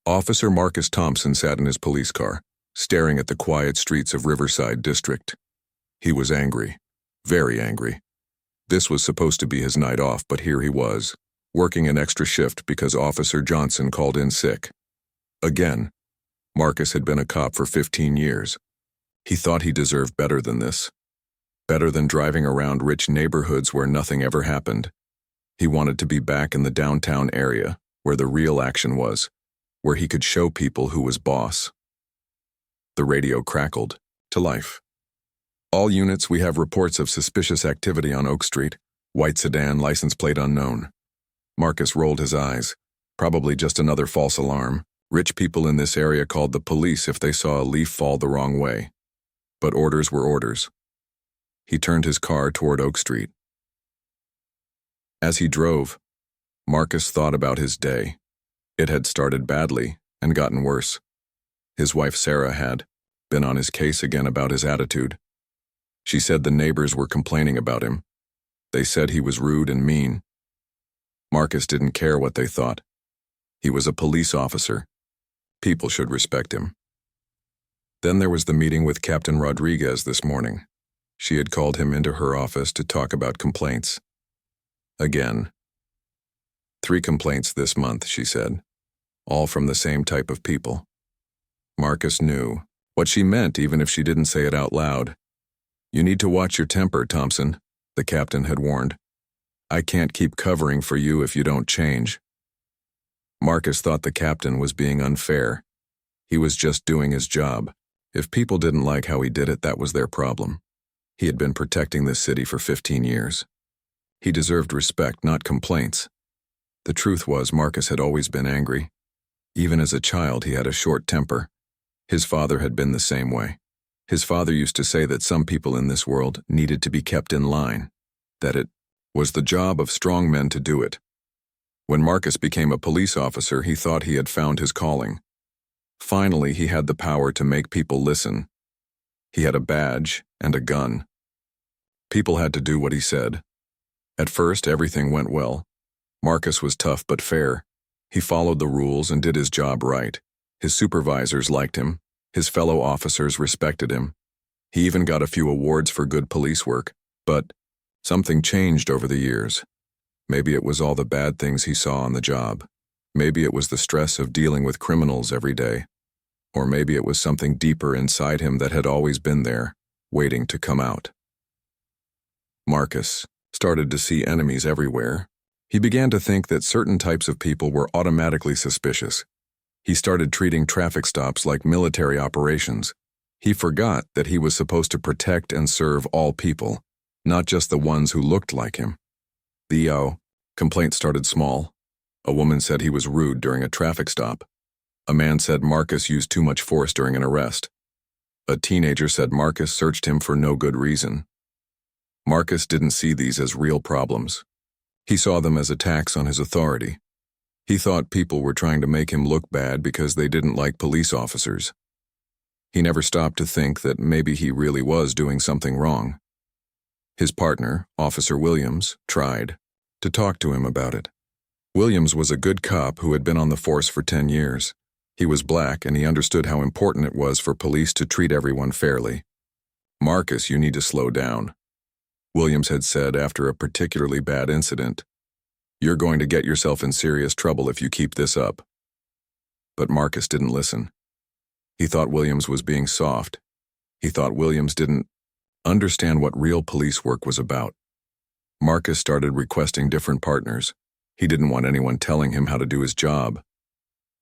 Officer Marcus Thompson sat in his police car, staring at the quiet streets of Riverside District. He was angry, very angry. This was supposed to be his night off, but here he was, working an extra shift because Officer Johnson called in sick. Again, Marcus had been a cop for 15 years. He thought he deserved better than this. Better than driving around rich neighborhoods where nothing ever happened. He wanted to be back in the downtown area, where the real action was, where he could show people who was boss. The radio crackled to life. All units, we have reports of suspicious activity on Oak Street. White sedan, license plate unknown. Marcus rolled his eyes. Probably just another false alarm. Rich people in this area called the police if they saw a leaf fall the wrong way. But orders were orders. He turned his car toward Oak Street. As he drove, Marcus thought about his day. It had started badly and gotten worse. His wife Sarah had been on his case again about his attitude. She said the neighbors were complaining about him. They said he was rude and mean. Marcus didn't care what they thought. He was a police officer. People should respect him. Then there was the meeting with Captain Rodriguez this morning. She had called him into her office to talk about complaints. Again. 3 complaints this month, she said, all from the same type of people. Marcus knew what she meant even if she didn't say it out loud. You need to watch your temper, Thompson, the captain had warned. I can't keep covering for you if you don't change. Marcus thought the captain was being unfair. He was just doing his job. If people didn't like how he did it, that was their problem. He had been protecting this city for 15 years. He deserved respect, not complaints. The truth was, Marcus had always been angry. Even as a child, he had a short temper. His father had been the same way. His father used to say that some people in this world needed to be kept in line, that it was the job of strong men to do it. When Marcus became a police officer, he thought he had found his calling. Finally, he had the power to make people listen. He had a badge and a gun. People had to do what he said. At first, everything went well. Marcus was tough but fair. He followed the rules and did his job right. His supervisors liked him. His fellow officers respected him. He even got a few awards for good police work. But something changed over the years. Maybe it was all the bad things he saw on the job. Maybe it was the stress of dealing with criminals every day. Or maybe it was something deeper inside him that had always been there, waiting to come out. Marcus started to see enemies everywhere. He began to think that certain types of people were automatically suspicious. He started treating traffic stops like military operations. He forgot that he was supposed to protect and serve all people, not just the ones who looked like him. The complaint started small. A woman said he was rude during a traffic stop. A man said Marcus used too much force during an arrest. A teenager said Marcus searched him for no good reason. Marcus didn't see these as real problems. He saw them as attacks on his authority. He thought people were trying to make him look bad because they didn't like police officers. He never stopped to think that maybe he really was doing something wrong. His partner, Officer Williams, tried to talk to him about it. Williams was a good cop who had been on the force for 10 years. He was black and he understood how important it was for police to treat everyone fairly. Marcus, you need to slow down, Williams had said after a particularly bad incident. You're going to get yourself in serious trouble if you keep this up. But Marcus didn't listen. He thought Williams was being soft. He thought Williams didn't understand what real police work was about. Marcus started requesting different partners. He didn't want anyone telling him how to do his job.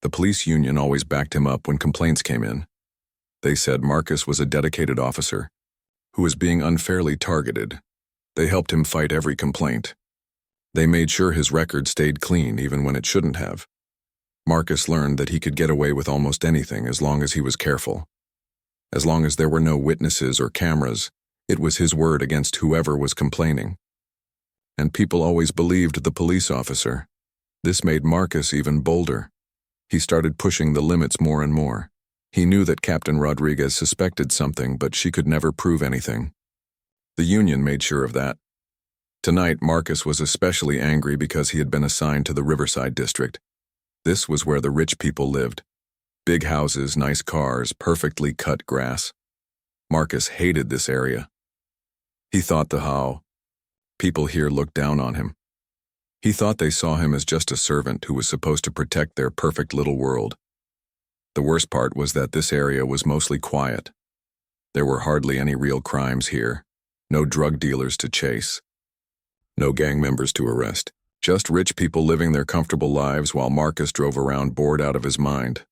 The police union always backed him up when complaints came in. They said Marcus was a dedicated officer who was being unfairly targeted. They helped him fight every complaint. They made sure his record stayed clean even when it shouldn't have. Marcus learned that he could get away with almost anything as long as he was careful. As long as there were no witnesses or cameras, it was his word against whoever was complaining. And people always believed the police officer. This made Marcus even bolder. He started pushing the limits more and more. He knew that Captain Rodriguez suspected something, but she could never prove anything. The union made sure of that. Tonight, Marcus was especially angry because he had been assigned to the Riverside District. This was where the rich people lived. Big houses, nice cars, perfectly cut grass. Marcus hated this area. He thought how people here looked down on him. He thought they saw him as just a servant who was supposed to protect their perfect little world. The worst part was that this area was mostly quiet. There were hardly any real crimes here, no drug dealers to chase, no gang members to arrest, just rich people living their comfortable lives while Marcus drove around bored out of his mind.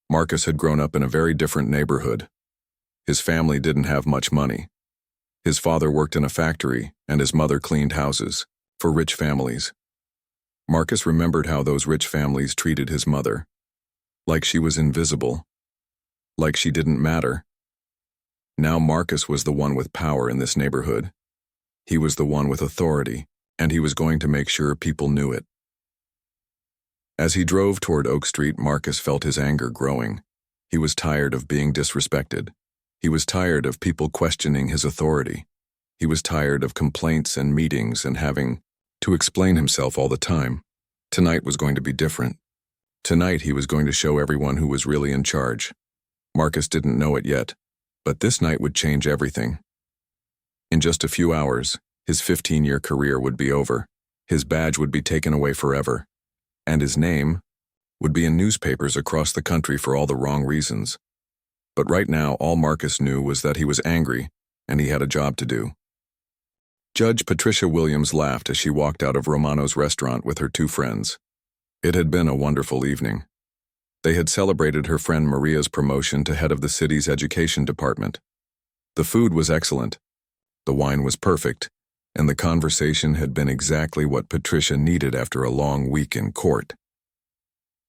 Marcus had grown up in a very different neighborhood. His family didn't have much money. His father worked in a factory and his mother cleaned houses for rich families. Marcus remembered how those rich families treated his mother, like she was invisible, like she didn't matter. Now Marcus was the one with power in this neighborhood. He was the one with authority, and he was going to make sure people knew it. As he drove toward Oak Street, Marcus felt his anger growing. He was tired of being disrespected. He was tired of people questioning his authority. He was tired of complaints and meetings and having to explain himself all the time. Tonight was going to be different. Tonight he was going to show everyone who was really in charge. Marcus didn't know it yet, but this night would change everything. In just a few hours, his 15-year career would be over. His badge would be taken away forever, and his name would be in newspapers across the country for all the wrong reasons. But right now, all Marcus knew was that he was angry, and he had a job to do. Judge Patricia Williams laughed as she walked out of Romano's restaurant with her two friends. It had been a wonderful evening. They had celebrated her friend Maria's promotion to head of the city's education department. The food was excellent, the wine was perfect, and the conversation had been exactly what Patricia needed after a long week in court.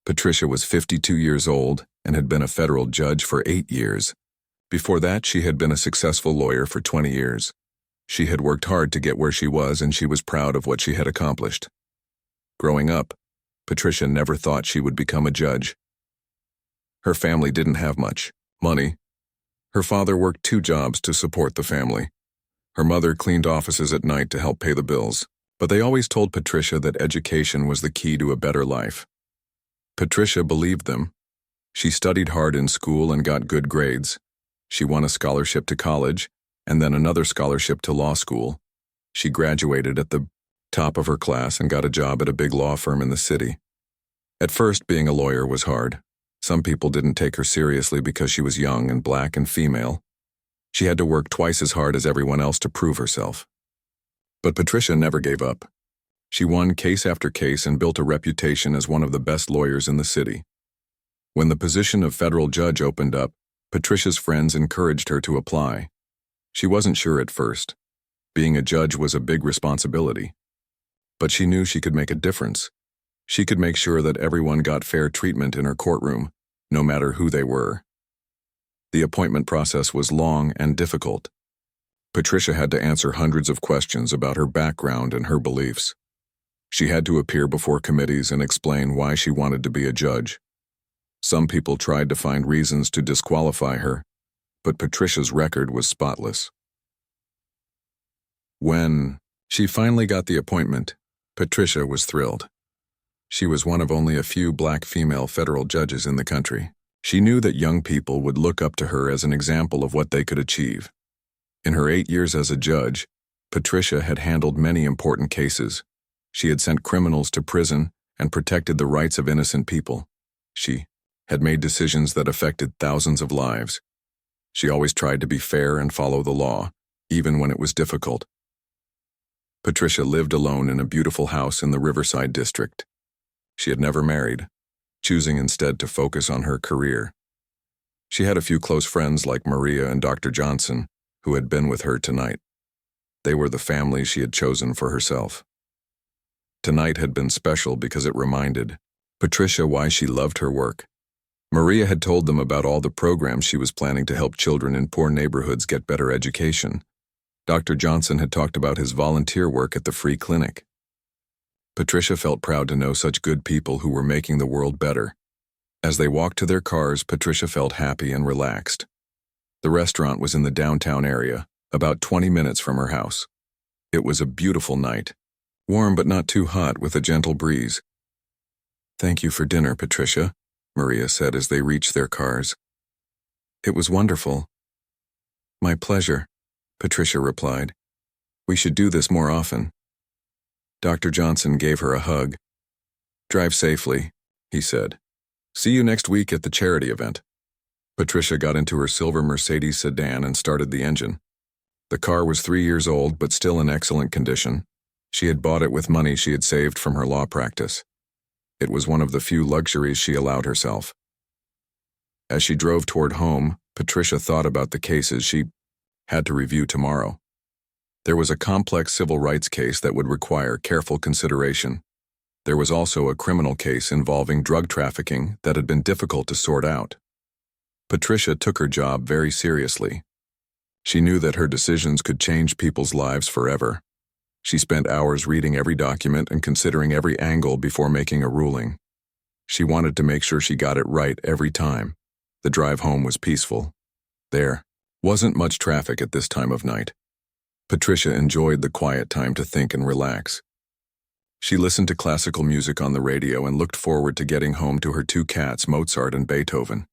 Patricia was 52 years old and had been a federal judge for 8 years. Before that, she had been a successful lawyer for 20 years. She had worked hard to get where she was, and she was proud of what she had accomplished. Growing up, Patricia never thought she would become a judge. Her family didn't have much money. Her father worked 2 jobs to support the family. Her mother cleaned offices at night to help pay the bills, but they always told Patricia that education was the key to a better life. Patricia believed them. She studied hard in school and got good grades. She won a scholarship to college, and then another scholarship to law school. She graduated at the top of her class and got a job at a big law firm in the city. At first, being a lawyer was hard. Some people didn't take her seriously because she was young and black and female. She had to work twice as hard as everyone else to prove herself. But Patricia never gave up. She won case after case and built a reputation as one of the best lawyers in the city. When the position of federal judge opened up, Patricia's friends encouraged her to apply. She wasn't sure at first. Being a judge was a big responsibility. But she knew she could make a difference. She could make sure that everyone got fair treatment in her courtroom, no matter who they were. The appointment process was long and difficult. Patricia had to answer hundreds of questions about her background and her beliefs. She had to appear before committees and explain why she wanted to be a judge. Some people tried to find reasons to disqualify her, but Patricia's record was spotless. When she finally got the appointment, Patricia was thrilled. She was one of only a few black female federal judges in the country. She knew that young people would look up to her as an example of what they could achieve. In her 8 years as a judge, Patricia had handled many important cases. She had sent criminals to prison and protected the rights of innocent people. She had made decisions that affected thousands of lives. She always tried to be fair and follow the law, even when it was difficult. Patricia lived alone in a beautiful house in the Riverside district. She had never married, choosing instead to focus on her career. She had a few close friends like Maria and Dr. Johnson, who had been with her tonight. They were the family she had chosen for herself. Tonight had been special because it reminded Patricia why she loved her work. Maria had told them about all the programs she was planning to help children in poor neighborhoods get better education. Dr. Johnson had talked about his volunteer work at the free clinic. Patricia felt proud to know such good people who were making the world better. As they walked to their cars, Patricia felt happy and relaxed. The restaurant was in the downtown area, about 20 minutes from her house. It was a beautiful night, warm but not too hot with a gentle breeze. "Thank you for dinner, Patricia," Maria said as they reached their cars. It was wonderful. My pleasure, Patricia replied. We should do this more often. Dr. Johnson gave her a hug. Drive safely, he said. See you next week at the charity event. Patricia got into her silver Mercedes sedan and started the engine. The car was 3 years old but still in excellent condition. She had bought it with money she had saved from her law practice. It was one of the few luxuries she allowed herself. As she drove toward home, Patricia thought about the cases she had to review tomorrow. There was a complex civil rights case that would require careful consideration. There was also a criminal case involving drug trafficking that had been difficult to sort out. Patricia took her job very seriously. She knew that her decisions could change people's lives forever. She spent hours reading every document and considering every angle before making a ruling. She wanted to make sure she got it right every time. The drive home was peaceful. There wasn't much traffic at this time of night. Patricia enjoyed the quiet time to think and relax. She listened to classical music on the radio and looked forward to getting home to her 2 cats, Mozart and Beethoven.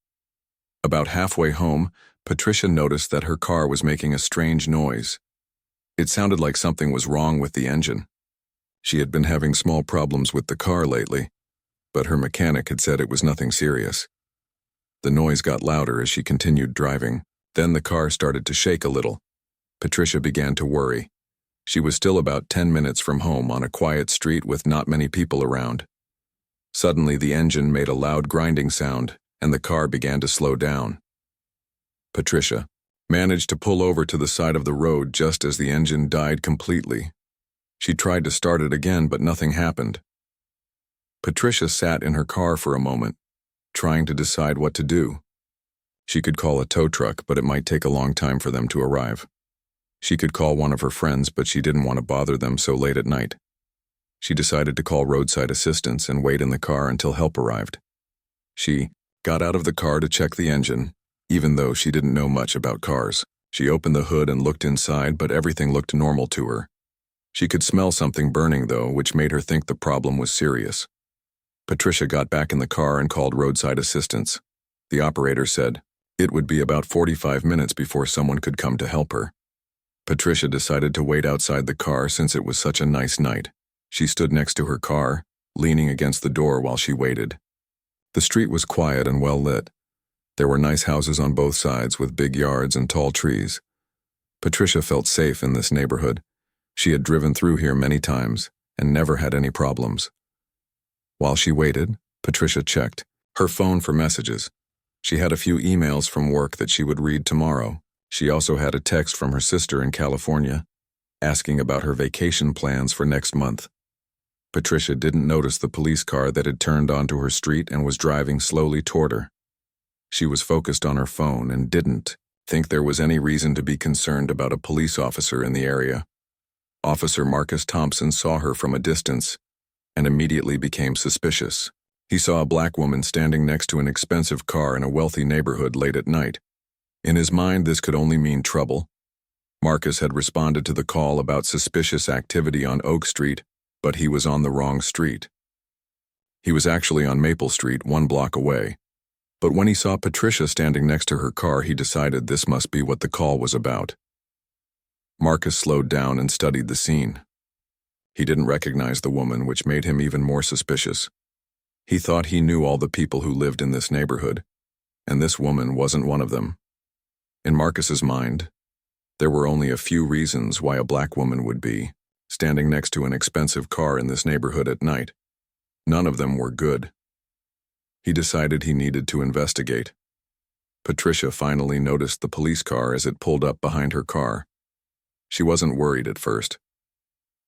About halfway home, Patricia noticed that her car was making a strange noise. It sounded like something was wrong with the engine. She had been having small problems with the car lately, but her mechanic had said it was nothing serious. The noise got louder as she continued driving. Then the car started to shake a little. Patricia began to worry. She was still about 10 minutes from home on a quiet street with not many people around. Suddenly the engine made a loud grinding sound, and the car began to slow down. Patricia managed to pull over to the side of the road just as the engine died completely. She tried to start it again, but nothing happened. Patricia sat in her car for a moment, trying to decide what to do. She could call a tow truck, but it might take a long time for them to arrive. She could call one of her friends, but she didn't want to bother them so late at night. She decided to call roadside assistance and wait in the car until help arrived. She got out of the car to check the engine, even though she didn't know much about cars. She opened the hood and looked inside, but everything looked normal to her. She could smell something burning, though, which made her think the problem was serious. Patricia got back in the car and called roadside assistance. The operator said it would be about 45 minutes before someone could come to help her. Patricia decided to wait outside the car since it was such a nice night. She stood next to her car, leaning against the door while she waited. The street was quiet and well lit. There were nice houses on both sides with big yards and tall trees. Patricia felt safe in this neighborhood. She had driven through here many times and never had any problems. While she waited, Patricia checked her phone for messages. She had a few emails from work that she would read tomorrow. She also had a text from her sister in California, asking about her vacation plans for next month. Patricia didn't notice the police car that had turned onto her street and was driving slowly toward her. She was focused on her phone and didn't think there was any reason to be concerned about a police officer in the area. Officer Marcus Thompson saw her from a distance and immediately became suspicious. He saw a black woman standing next to an expensive car in a wealthy neighborhood late at night. In his mind, this could only mean trouble. Marcus had responded to the call about suspicious activity on Oak Street, but he was on the wrong street. He was actually on Maple Street, 1 block away. But when he saw Patricia standing next to her car, he decided this must be what the call was about. Marcus slowed down and studied the scene. He didn't recognize the woman, which made him even more suspicious. He thought he knew all the people who lived in this neighborhood, and this woman wasn't one of them. In Marcus's mind, there were only a few reasons why a black woman would be standing next to an expensive car in this neighborhood at night. None of them were good. He decided he needed to investigate. Patricia finally noticed the police car as it pulled up behind her car. She wasn't worried at first.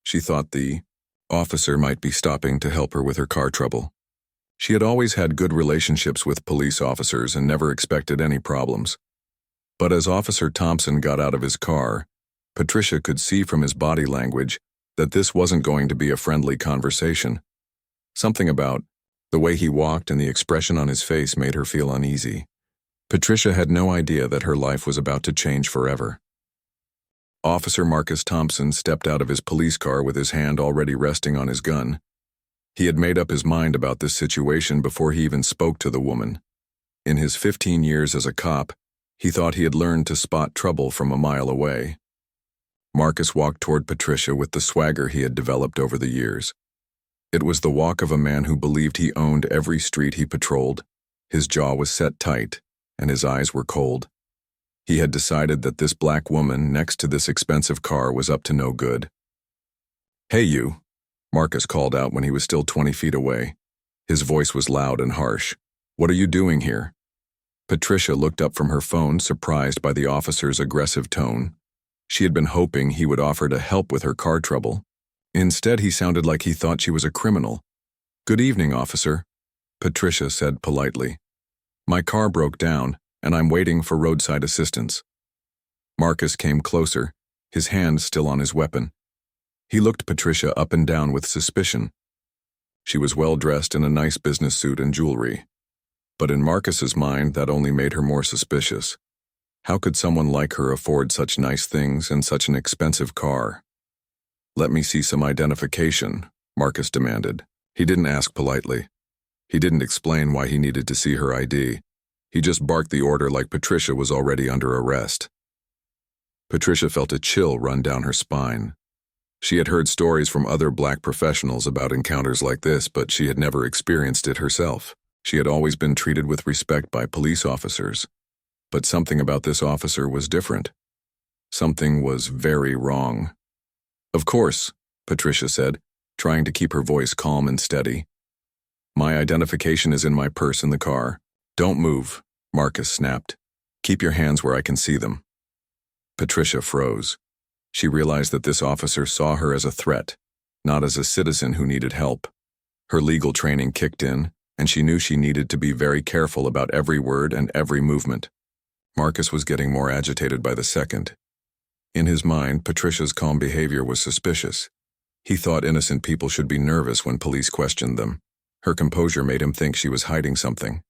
She thought the officer might be stopping to help her with her car trouble. She had always had good relationships with police officers and never expected any problems. But as Officer Thompson got out of his car, Patricia could see from his body language that this wasn't going to be a friendly conversation. Something about the way he walked and the expression on his face made her feel uneasy. Patricia had no idea that her life was about to change forever. Officer Marcus Thompson stepped out of his police car with his hand already resting on his gun. He had made up his mind about this situation before he even spoke to the woman. In his 15 years as a cop, he thought he had learned to spot trouble from a mile away. Marcus walked toward Patricia with the swagger he had developed over the years. It was the walk of a man who believed he owned every street he patrolled. His jaw was set tight, and his eyes were cold. He had decided that this black woman next to this expensive car was up to no good. "Hey you," Marcus called out when he was still 20 feet away. His voice was loud and harsh. "What are you doing here?" Patricia looked up from her phone, surprised by the officer's aggressive tone. She had been hoping he would offer to help with her car trouble. Instead, he sounded like he thought she was a criminal. "Good evening, officer," Patricia said politely. "My car broke down, and I'm waiting for roadside assistance." Marcus came closer, his hand still on his weapon. He looked Patricia up and down with suspicion. She was well dressed in a nice business suit and jewelry. But in Marcus's mind, that only made her more suspicious. How could someone like her afford such nice things and such an expensive car? "Let me see some identification," Marcus demanded. He didn't ask politely. He didn't explain why he needed to see her ID. He just barked the order like Patricia was already under arrest. Patricia felt a chill run down her spine. She had heard stories from other black professionals about encounters like this, but she had never experienced it herself. She had always been treated with respect by police officers. But something about this officer was different. Something was very wrong. "Of course," Patricia said, trying to keep her voice calm and steady. "My identification is in my purse in the car." "Don't move," Marcus snapped. "Keep your hands where I can see them." Patricia froze. She realized that this officer saw her as a threat, not as a citizen who needed help. Her legal training kicked in, and she knew she needed to be very careful about every word and every movement. Marcus was getting more agitated by the second. In his mind, Patricia's calm behavior was suspicious. He thought innocent people should be nervous when police questioned them. Her composure made him think she was hiding something.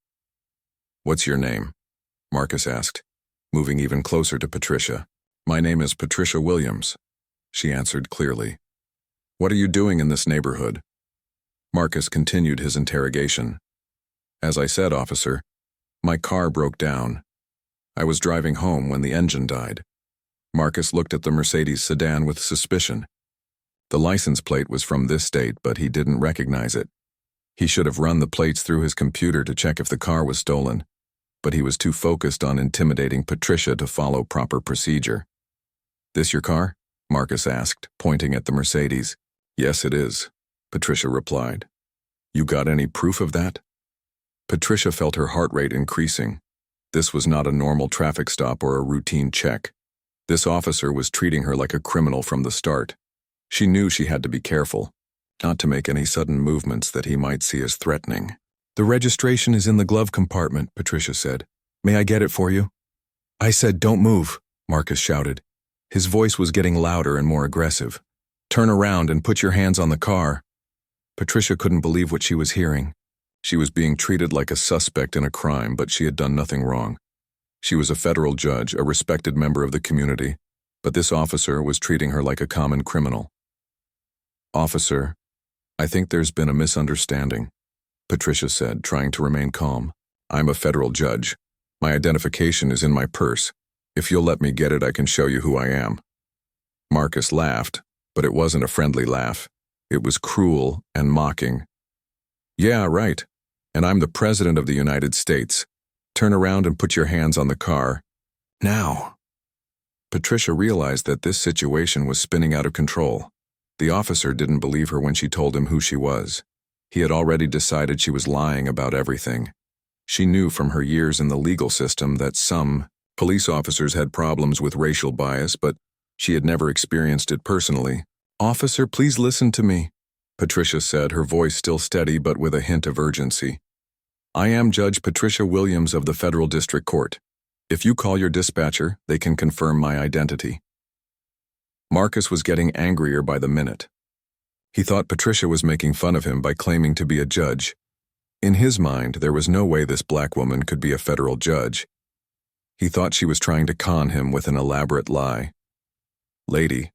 "What's your name?" Marcus asked, moving even closer to Patricia. "My name is Patricia Williams," she answered clearly. "What are you doing in this neighborhood?" Marcus continued his interrogation. "As I said, officer, my car broke down. I was driving home when the engine died." Marcus looked at the Mercedes sedan with suspicion. The license plate was from this state, but he didn't recognize it. He should have run the plates through his computer to check if the car was stolen, but he was too focused on intimidating Patricia to follow proper procedure. "This your car?" Marcus asked, pointing at the Mercedes. "Yes, it is," Patricia replied. "You got any proof of that?" Patricia felt her heart rate increasing. This was not a normal traffic stop or a routine check. This officer was treating her like a criminal from the start. She knew she had to be careful, not to make any sudden movements that he might see as threatening. "The registration is in the glove compartment," Patricia said. "May I get it for you?" "I said don't move," Marcus shouted. His voice was getting louder and more aggressive. "Turn around and put your hands on the car." Patricia couldn't believe what she was hearing. She was being treated like a suspect in a crime, but she had done nothing wrong. She was a federal judge, a respected member of the community, but this officer was treating her like a common criminal. "Officer, I think there's been a misunderstanding," Patricia said, trying to remain calm. "I'm a federal judge. My identification is in my purse. If you'll let me get it, I can show you who I am." Marcus laughed, but it wasn't a friendly laugh. It was cruel and mocking. "Yeah, right. And I'm the President of the United States. Turn around and put your hands on the car. Now." Patricia realized that this situation was spinning out of control. The officer didn't believe her when she told him who she was. He had already decided she was lying about everything. She knew from her years in the legal system that some police officers had problems with racial bias, but she had never experienced it personally. "Officer, please listen to me," Patricia said, her voice still steady but with a hint of urgency. "I am Judge Patricia Williams of the Federal District Court. If you call your dispatcher, they can confirm my identity." Marcus was getting angrier by the minute. He thought Patricia was making fun of him by claiming to be a judge. In his mind, there was no way this black woman could be a federal judge. He thought she was trying to con him with an elaborate lie. "Lady,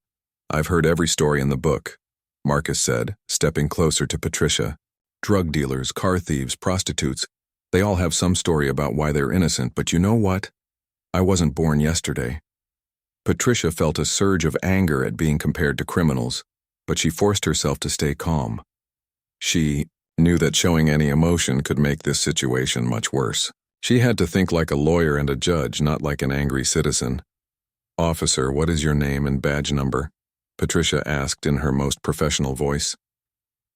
I've heard every story in the book. Marcus said, stepping closer to Patricia. Drug dealers, car thieves, prostitutes, they all have some story about why they're innocent, but you know what? I wasn't born yesterday. Patricia felt a surge of anger at being compared to criminals, but she forced herself to stay calm. She knew that showing any emotion could make this situation much worse. She had to think like a lawyer and a judge, not like an angry citizen. "Officer, what is your name and badge number?" Patricia asked in her most professional voice.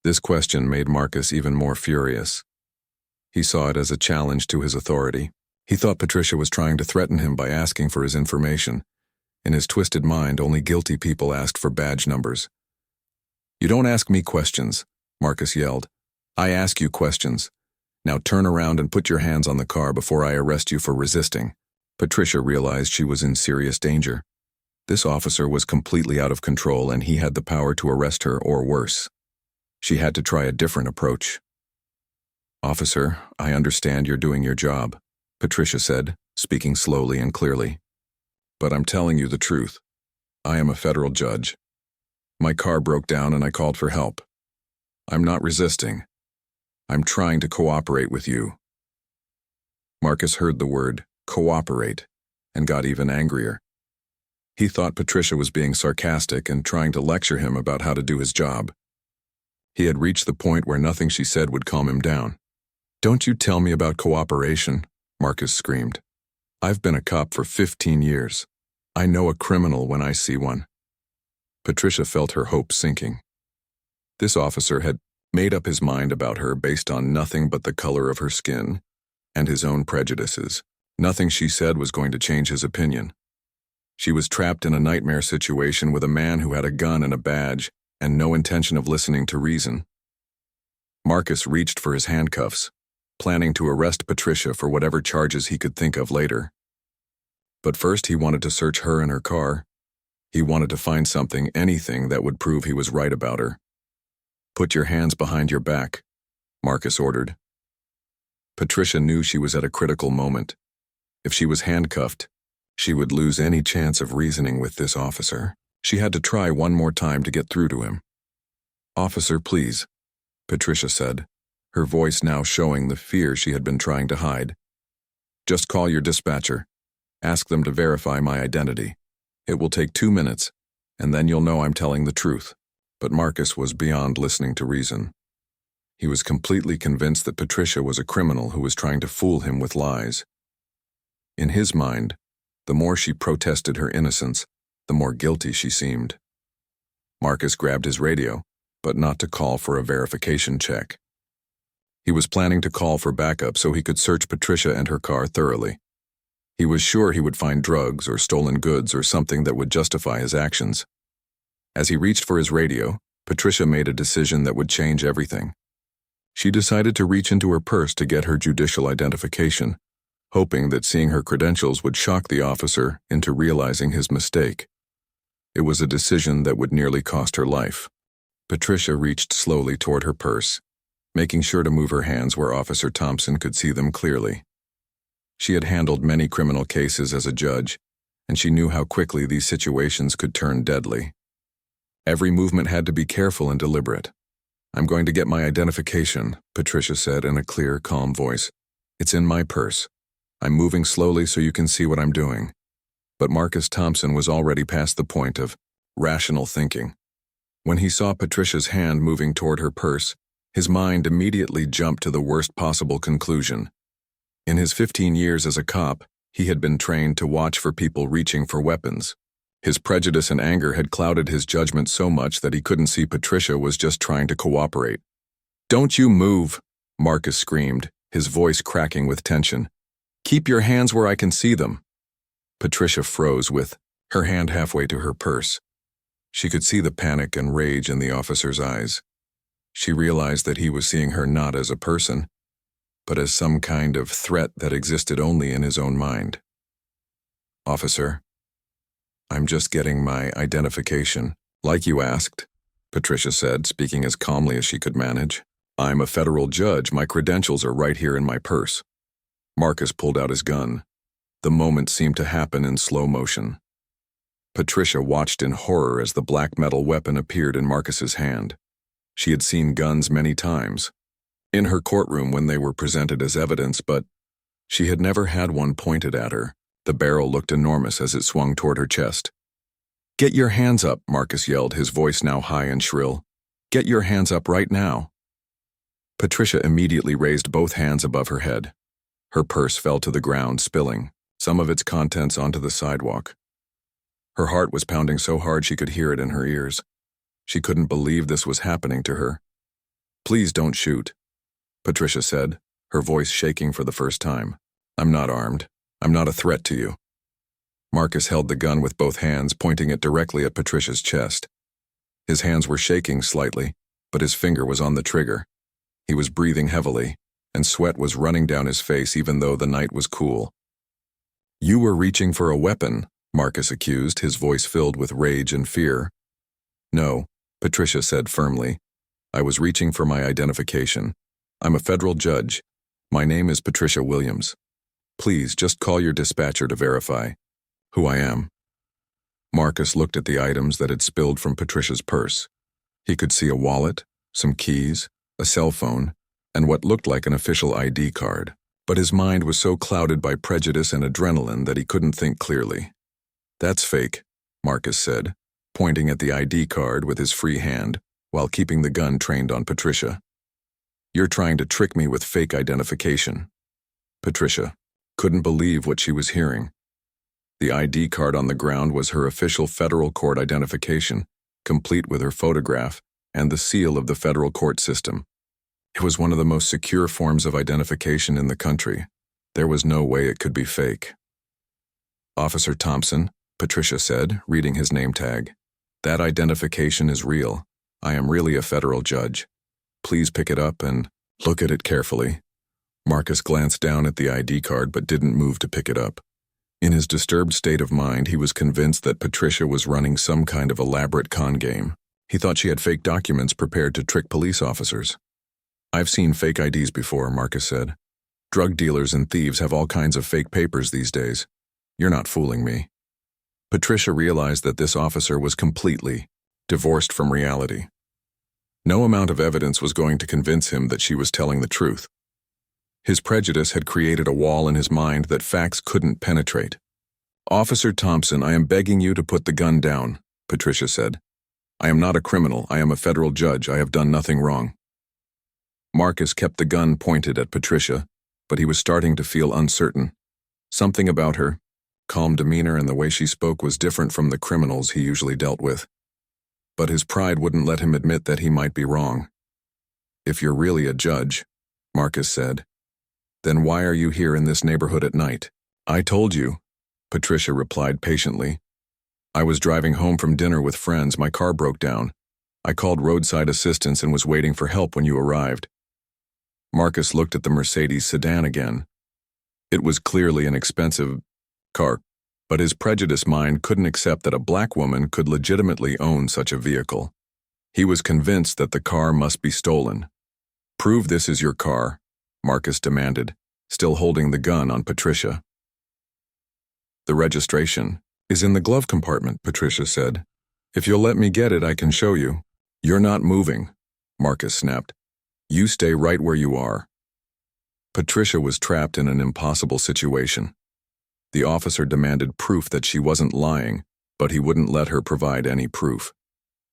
This question made Marcus even more furious. He saw it as a challenge to his authority. He thought Patricia was trying to threaten him by asking for his information. In his twisted mind, only guilty people asked for badge numbers. "You don't ask me questions," Marcus yelled. "I ask you questions. Now turn around and put your hands on the car before I arrest you for resisting." Patricia realized she was in serious danger. This officer was completely out of control, and he had the power to arrest her or worse. She had to try a different approach. "Officer, I understand you're doing your job," Patricia said, speaking slowly and clearly. "But I'm telling you the truth. I am a federal judge. My car broke down and I called for help. I'm not resisting. I'm trying to cooperate with you." Marcus heard the word cooperate and got even angrier. He thought Patricia was being sarcastic and trying to lecture him about how to do his job. He had reached the point where nothing she said would calm him down. "Don't you tell me about cooperation," Marcus screamed. "I've been a cop for 15 years. I know a criminal when I see one." Patricia felt her hopes sinking. This officer had made up his mind about her based on nothing but the color of her skin and his own prejudices. Nothing she said was going to change his opinion. She was trapped in a nightmare situation with a man who had a gun and a badge and no intention of listening to reason. Marcus reached for his handcuffs, planning to arrest Patricia for whatever charges he could think of later. But first he wanted to search her and her car. He wanted to find something, anything that would prove he was right about her. "Put your hands behind your back," Marcus ordered. Patricia knew she was at a critical moment. If she was handcuffed, she would lose any chance of reasoning with this officer. She had to try one more time to get through to him. "Officer, please," Patricia said, her voice now showing the fear she had been trying to hide. "Just call your dispatcher. Ask them to verify my identity. It will take 2 minutes, and then you'll know I'm telling the truth." But Marcus was beyond listening to reason. He was completely convinced that Patricia was a criminal who was trying to fool him with lies. In his mind, the more she protested her innocence, the more guilty she seemed. Marcus grabbed his radio, but not to call for a verification check. He was planning to call for backup so he could search Patricia and her car thoroughly. He was sure he would find drugs or stolen goods or something that would justify his actions. As he reached for his radio, Patricia made a decision that would change everything. She decided to reach into her purse to get her judicial identification, hoping that seeing her credentials would shock the officer into realizing his mistake. It was a decision that would nearly cost her life. Patricia reached slowly toward her purse, making sure to move her hands where Officer Thompson could see them clearly. She had handled many criminal cases as a judge, and she knew how quickly these situations could turn deadly. Every movement had to be careful and deliberate. "I'm going to get my identification," Patricia said in a clear, calm voice. "It's in my purse. I'm moving slowly so you can see what I'm doing." But Marcus Thompson was already past the point of rational thinking. When he saw Patricia's hand moving toward her purse, his mind immediately jumped to the worst possible conclusion. In his 15 years as a cop, he had been trained to watch for people reaching for weapons. His prejudice and anger had clouded his judgment so much that he couldn't see Patricia was just trying to cooperate. "Don't you move," Marcus screamed, his voice cracking with tension. "Keep your hands where I can see them." Patricia froze with her hand halfway to her purse. She could see the panic and rage in the officer's eyes. She realized that he was seeing her not as a person, but as some kind of threat that existed only in his own mind. "Officer, I'm just getting my identification, like you asked," Patricia said, speaking as calmly as she could manage. "I'm a federal judge. My credentials are right here in my purse." Marcus pulled out his gun. The moment seemed to happen in slow motion. Patricia watched in horror as the black metal weapon appeared in Marcus's hand. She had seen guns many times, in her courtroom when they were presented as evidence, but she had never had one pointed at her. The barrel looked enormous as it swung toward her chest. "Get your hands up," Marcus yelled, his voice now high and shrill. "Get your hands up right now." Patricia immediately raised both hands above her head. Her purse fell to the ground, spilling some of its contents onto the sidewalk. Her heart was pounding so hard she could hear it in her ears. She couldn't believe this was happening to her. "Please don't shoot," Patricia said, her voice shaking for the first time. "I'm not armed. I'm not a threat to you." Marcus held the gun with both hands, pointing it directly at Patricia's chest. His hands were shaking slightly, but his finger was on the trigger. He was breathing heavily, and sweat was running down his face even though the night was cool. "You were reaching for a weapon," Marcus accused, his voice filled with rage and fear. "No," Patricia said firmly. "I was reaching for my identification. I'm a federal judge. My name is Patricia Williams. Please just call your dispatcher to verify who I am." Marcus looked at the items that had spilled from Patricia's purse. He could see a wallet, some keys, a cell phone, and what looked like an official ID card. But his mind was so clouded by prejudice and adrenaline that he couldn't think clearly. "That's fake," Marcus said, pointing at the ID card with his free hand while keeping the gun trained on Patricia. "You're trying to trick me with fake identification." Patricia couldn't believe what she was hearing. The ID card on the ground was her official federal court identification, complete with her photograph and the seal of the federal court system. It was one of the most secure forms of identification in the country. There was no way it could be fake. "Officer Thompson," Patricia said, reading his name tag. "That identification is real. I am really a federal judge. Please pick it up and look at it carefully." Marcus glanced down at the ID card but didn't move to pick it up. In his disturbed state of mind, he was convinced that Patricia was running some kind of elaborate con game. He thought she had fake documents prepared to trick police officers. "I've seen fake IDs before," Marcus said. "Drug dealers and thieves have all kinds of fake papers these days. You're not fooling me." Patricia realized that this officer was completely divorced from reality. No amount of evidence was going to convince him that she was telling the truth. His prejudice had created a wall in his mind that facts couldn't penetrate. "Officer Thompson, I am begging you to put the gun down," Patricia said. "I am not a criminal. I am a federal judge. I have done nothing wrong." Marcus kept the gun pointed at Patricia, but he was starting to feel uncertain. Something about her calm demeanor and the way she spoke was different from the criminals he usually dealt with. But his pride wouldn't let him admit that he might be wrong. "If you're really a judge," Marcus said, "then why are you here in this neighborhood at night?" "I told you," Patricia replied patiently. "I was driving home from dinner with friends. My car broke down. I called roadside assistance and was waiting for help when you arrived." Marcus looked at the Mercedes sedan again. It was clearly an expensive car, but his prejudiced mind couldn't accept that a black woman could legitimately own such a vehicle. He was convinced that the car must be stolen. "Prove this is your car," Marcus demanded, still holding the gun on Patricia. "The registration is in the glove compartment," Patricia said. "If you'll let me get it, I can show you." "You're not moving," Marcus snapped. "You stay right where you are." Patricia was trapped in an impossible situation. The officer demanded proof that she wasn't lying, but he wouldn't let her provide any proof.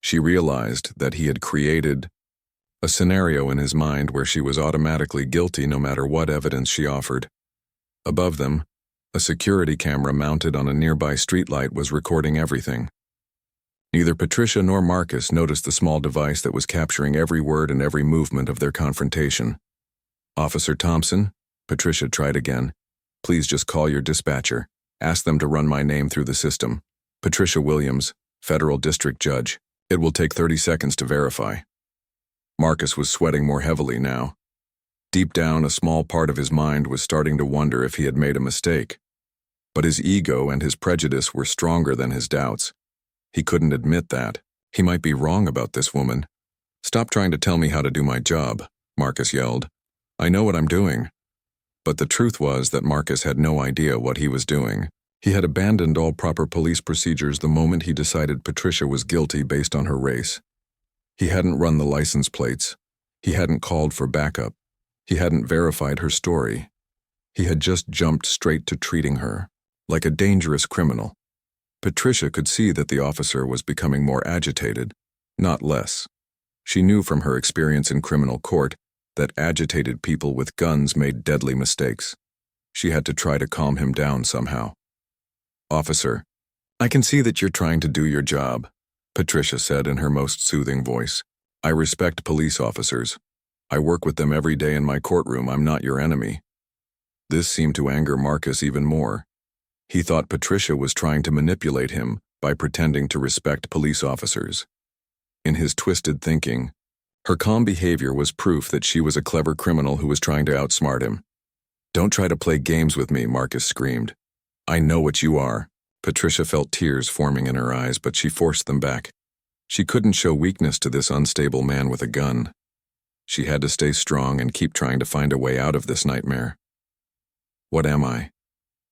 She realized that he had created a scenario in his mind where she was automatically guilty no matter what evidence she offered. Above them, a security camera mounted on a nearby streetlight was recording everything. Neither Patricia nor Marcus noticed the small device that was capturing every word and every movement of their confrontation. "Officer Thompson," Patricia tried again. "Please just call your dispatcher. Ask them to run my name through the system. Patricia Williams, Federal District Judge. It will take 30 seconds to verify." Marcus was sweating more heavily now. Deep down, a small part of his mind was starting to wonder if he had made a mistake. But his ego and his prejudice were stronger than his doubts. He couldn't admit that. He might be wrong about this woman. "Stop trying to tell me how to do my job," Marcus yelled. "I know what I'm doing." But the truth was that Marcus had no idea what he was doing. He had abandoned all proper police procedures the moment he decided Patricia was guilty based on her race. He hadn't run the license plates. He hadn't called for backup. He hadn't verified her story. He had just jumped straight to treating her like a dangerous criminal. Patricia could see that the officer was becoming more agitated, not less. She knew from her experience in criminal court that agitated people with guns made deadly mistakes. She had to try to calm him down somehow. "Officer, I can see that you're trying to do your job," Patricia said in her most soothing voice. "I respect police officers. I work with them every day in my courtroom. I'm not your enemy." This seemed to anger Marcus even more. He thought Patricia was trying to manipulate him by pretending to respect police officers. In his twisted thinking, her calm behavior was proof that she was a clever criminal who was trying to outsmart him. "Don't try to play games with me," Marcus screamed. "I know what you are." Patricia felt tears forming in her eyes, but she forced them back. She couldn't show weakness to this unstable man with a gun. She had to stay strong and keep trying to find a way out of this nightmare. "What am I?"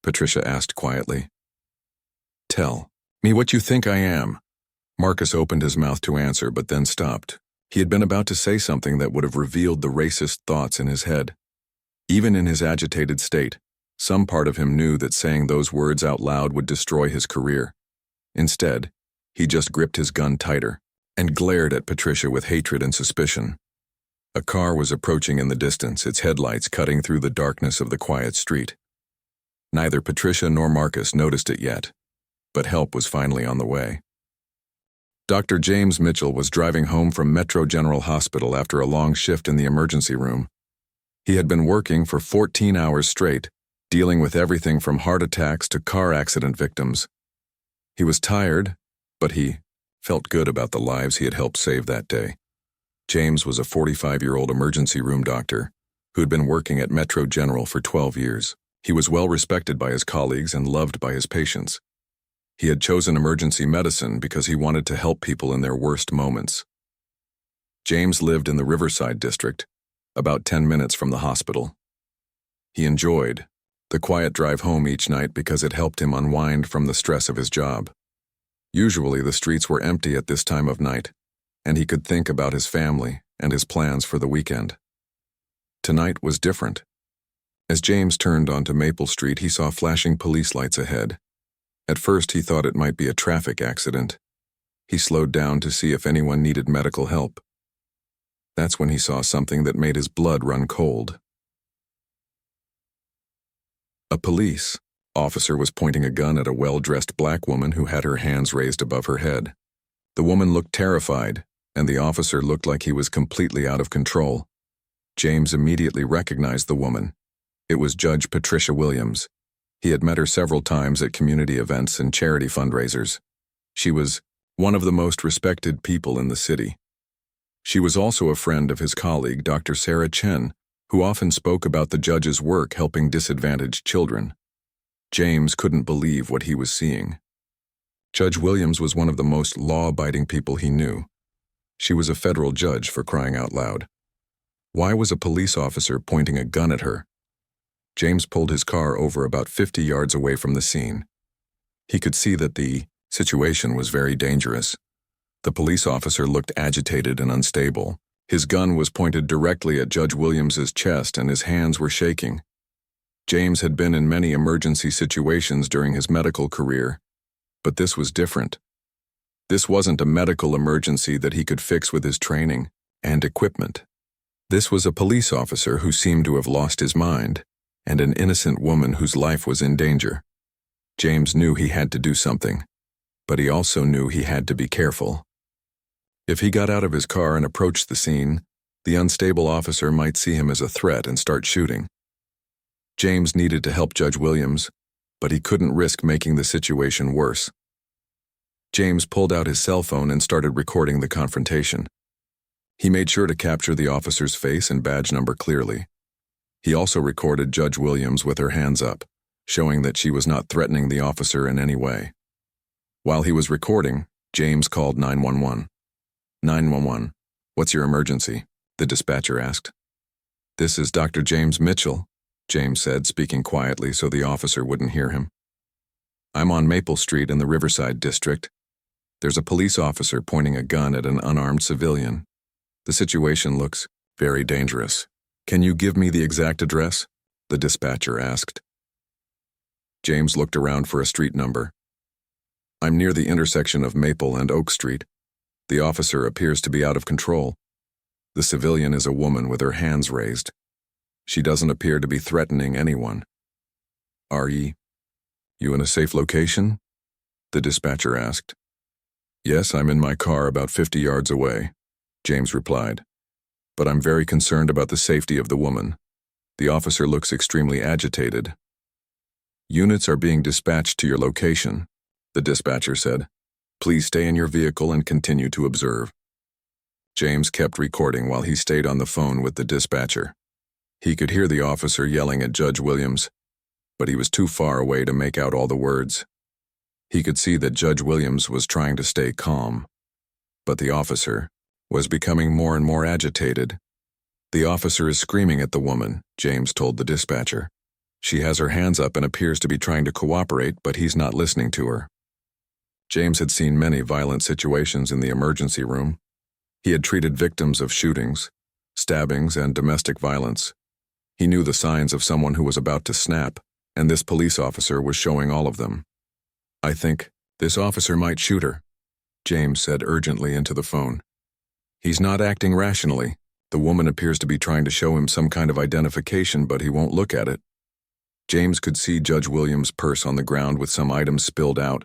Patricia asked quietly. "Tell me what you think I am." Marcus opened his mouth to answer, but then stopped. He had been about to say something that would have revealed the racist thoughts in his head. Even in his agitated state, some part of him knew that saying those words out loud would destroy his career. Instead, he just gripped his gun tighter and glared at Patricia with hatred and suspicion. A car was approaching in the distance, its headlights cutting through the darkness of the quiet street. Neither Patricia nor Marcus noticed it yet, but help was finally on the way. Dr. James Mitchell was driving home from Metro General Hospital after a long shift in the emergency room. He had been working for 14 hours straight, dealing with everything from heart attacks to car accident victims. He was tired, but he felt good about the lives he had helped save that day. James was a 45-year-old emergency room doctor who had been working at Metro General for 12 years. He was well respected by his colleagues and loved by his patients. He had chosen emergency medicine because he wanted to help people in their worst moments. James lived in the Riverside district, about 10 minutes from the hospital. He enjoyed the quiet drive home each night because it helped him unwind from the stress of his job. Usually the streets were empty at this time of night, and he could think about his family and his plans for the weekend. Tonight was different. As James turned onto Maple Street, he saw flashing police lights ahead. At first, he thought it might be a traffic accident. He slowed down to see if anyone needed medical help. That's when he saw something that made his blood run cold. A police officer was pointing a gun at a well-dressed black woman who had her hands raised above her head. The woman looked terrified, and the officer looked like he was completely out of control. James immediately recognized the woman. It was Judge Patricia Williams. He had met her several times at community events and charity fundraisers. She was one of the most respected people in the city. She was also a friend of his colleague, Dr. Sarah Chen, who often spoke about the judge's work helping disadvantaged children. James couldn't believe what he was seeing. Judge Williams was one of the most law-abiding people he knew. She was a federal judge, for crying out loud. Why was a police officer pointing a gun at her? James pulled his car over about 50 yards away from the scene. He could see that the situation was very dangerous. The police officer looked agitated and unstable. His gun was pointed directly at Judge Williams's chest and his hands were shaking. James had been in many emergency situations during his medical career, but this was different. This wasn't a medical emergency that he could fix with his training and equipment. This was a police officer who seemed to have lost his mind, and an innocent woman whose life was in danger. James knew he had to do something, but he also knew he had to be careful. If he got out of his car and approached the scene, the unstable officer might see him as a threat and start shooting. James needed to help Judge Williams, but he couldn't risk making the situation worse. James pulled out his cell phone and started recording the confrontation. He made sure to capture the officer's face and badge number clearly. He also recorded Judge Williams with her hands up, showing that she was not threatening the officer in any way. While he was recording, James called 911. 911, what's your emergency? The dispatcher asked. This is Dr. James Mitchell, James said, speaking quietly so the officer wouldn't hear him. I'm on Maple Street in the Riverside district. There's a police officer pointing a gun at an unarmed civilian. The situation looks very dangerous. Can you give me the exact address? The dispatcher asked. James looked around for a street number. I'm near the intersection of Maple and Oak Street. The officer appears to be out of control. The civilian is a woman with her hands raised. She doesn't appear to be threatening anyone. Are you in a safe location? The dispatcher asked. Yes, I'm in my car about 50 yards away, James replied. But I'm very concerned about the safety of the woman. The officer looks extremely agitated. Units are being dispatched to your location, the dispatcher said. Please stay in your vehicle and continue to observe. James kept recording while he stayed on the phone with the dispatcher. He could hear the officer yelling at Judge Williams, but he was too far away to make out all the words. He could see that Judge Williams was trying to stay calm, but the officer was becoming more and more agitated. The officer is screaming at the woman, James told the dispatcher. She has her hands up and appears to be trying to cooperate, but he's not listening to her. James had seen many violent situations in the emergency room. He had treated victims of shootings, stabbings, and domestic violence. He knew the signs of someone who was about to snap, and this police officer was showing all of them. I think this officer might shoot her, James said urgently into the phone. He's not acting rationally. The woman appears to be trying to show him some kind of identification, but he won't look at it. James could see Judge Williams' purse on the ground with some items spilled out.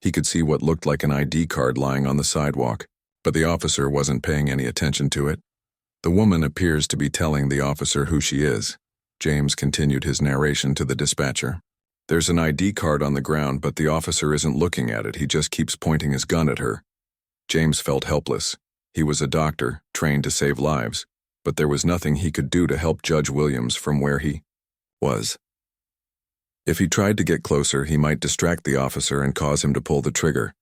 He could see what looked like an ID card lying on the sidewalk, but the officer wasn't paying any attention to it. The woman appears to be telling the officer who she is. James continued his narration to the dispatcher. There's an ID card on the ground, but the officer isn't looking at it. He just keeps pointing his gun at her. James felt helpless. He was a doctor, trained to save lives, but there was nothing he could do to help Judge Williams from where he was. If he tried to get closer, he might distract the officer and cause him to pull the trigger.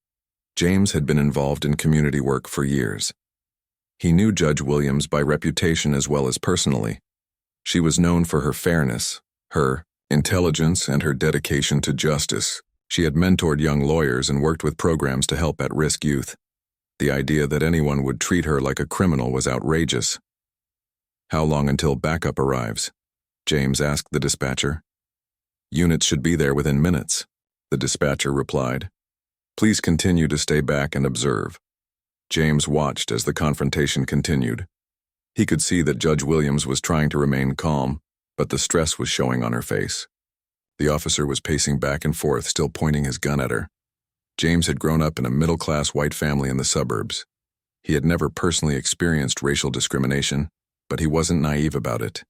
James had been involved in community work for years. He knew Judge Williams by reputation as well as personally. She was known for her fairness, her intelligence, and her dedication to justice. She had mentored young lawyers and worked with programs to help at-risk youth. The idea that anyone would treat her like a criminal was outrageous. How long until backup arrives? James asked the dispatcher. Units should be there within minutes, the dispatcher replied. Please continue to stay back and observe. James watched as the confrontation continued. He could see that Judge Williams was trying to remain calm, but the stress was showing on her face. The officer was pacing back and forth, still pointing his gun at her. James had grown up in a middle-class white family in the suburbs. He had never personally experienced racial discrimination, but he wasn't naive about it.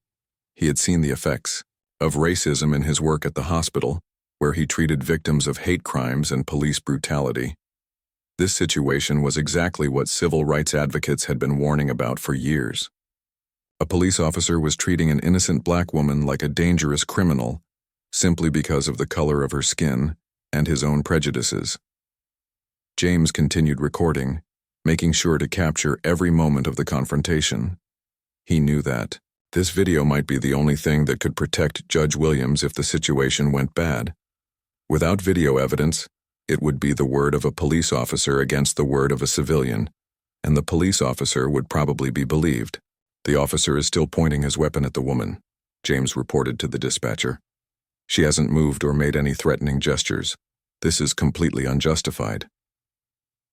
He had seen the effects of racism in his work at the hospital, where he treated victims of hate crimes and police brutality. This situation was exactly what civil rights advocates had been warning about for years. A police officer was treating an innocent black woman like a dangerous criminal simply because of the color of her skin and his own prejudices. James continued recording, making sure to capture every moment of the confrontation. He knew that this video might be the only thing that could protect Judge Williams if the situation went bad. Without video evidence, it would be the word of a police officer against the word of a civilian, and the police officer would probably be believed. The officer is still pointing his weapon at the woman, James reported to the dispatcher. She hasn't moved or made any threatening gestures. This is completely unjustified.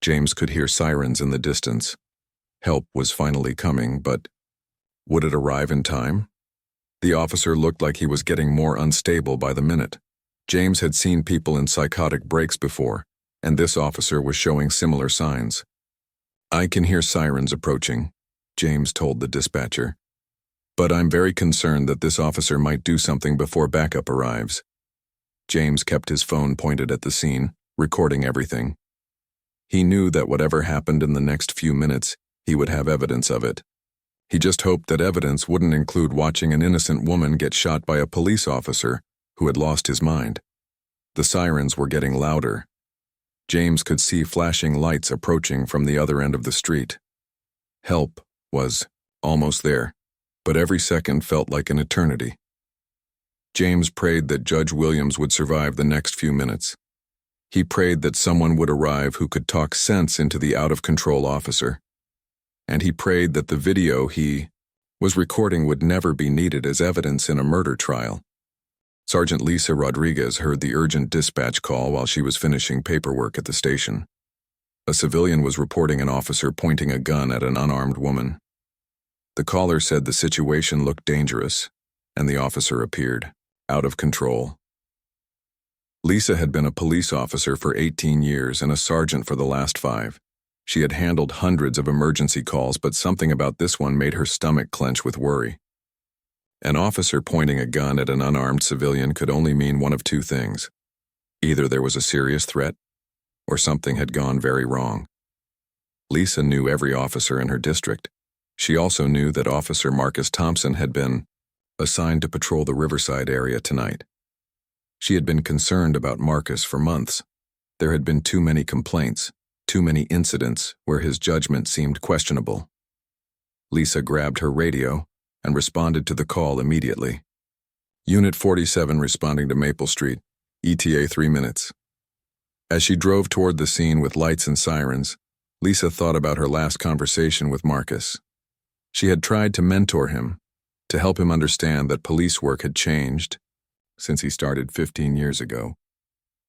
James could hear sirens in the distance. Help was finally coming, but would it arrive in time? The officer looked like he was getting more unstable by the minute. James had seen people in psychotic breaks before, and this officer was showing similar signs. I can hear sirens approaching, James told the dispatcher. But I'm very concerned that this officer might do something before backup arrives. James kept his phone pointed at the scene, recording everything. He knew that whatever happened in the next few minutes, he would have evidence of it. He just hoped that evidence wouldn't include watching an innocent woman get shot by a police officer who had lost his mind. The sirens were getting louder. James could see flashing lights approaching from the other end of the street. Help was almost there, but every second felt like an eternity. James prayed that Judge Williams would survive the next few minutes. He prayed that someone would arrive who could talk sense into the out-of-control officer. And he prayed that the video he was recording would never be needed as evidence in a murder trial. Sergeant Lisa Rodriguez heard the urgent dispatch call while she was finishing paperwork at the station. A civilian was reporting an officer pointing a gun at an unarmed woman. The caller said the situation looked dangerous, and the officer appeared, out of control. Lisa had been a police officer for 18 years and a sergeant for the last 5. She had handled hundreds of emergency calls, but something about this one made her stomach clench with worry. An officer pointing a gun at an unarmed civilian could only mean one of two things. Either there was a serious threat, or something had gone very wrong. Lisa knew every officer in her district. She also knew that Officer Marcus Thompson had been assigned to patrol the Riverside area tonight. She had been concerned about Marcus for months. There had been too many complaints, too many incidents where his judgment seemed questionable. Lisa grabbed her radio and responded to the call immediately. Unit 47 responding to Maple Street, ETA 3 minutes. As she drove toward the scene with lights and sirens, Lisa thought about her last conversation with Marcus. She had tried to mentor him, to help him understand that police work had changed since he started 15 years ago.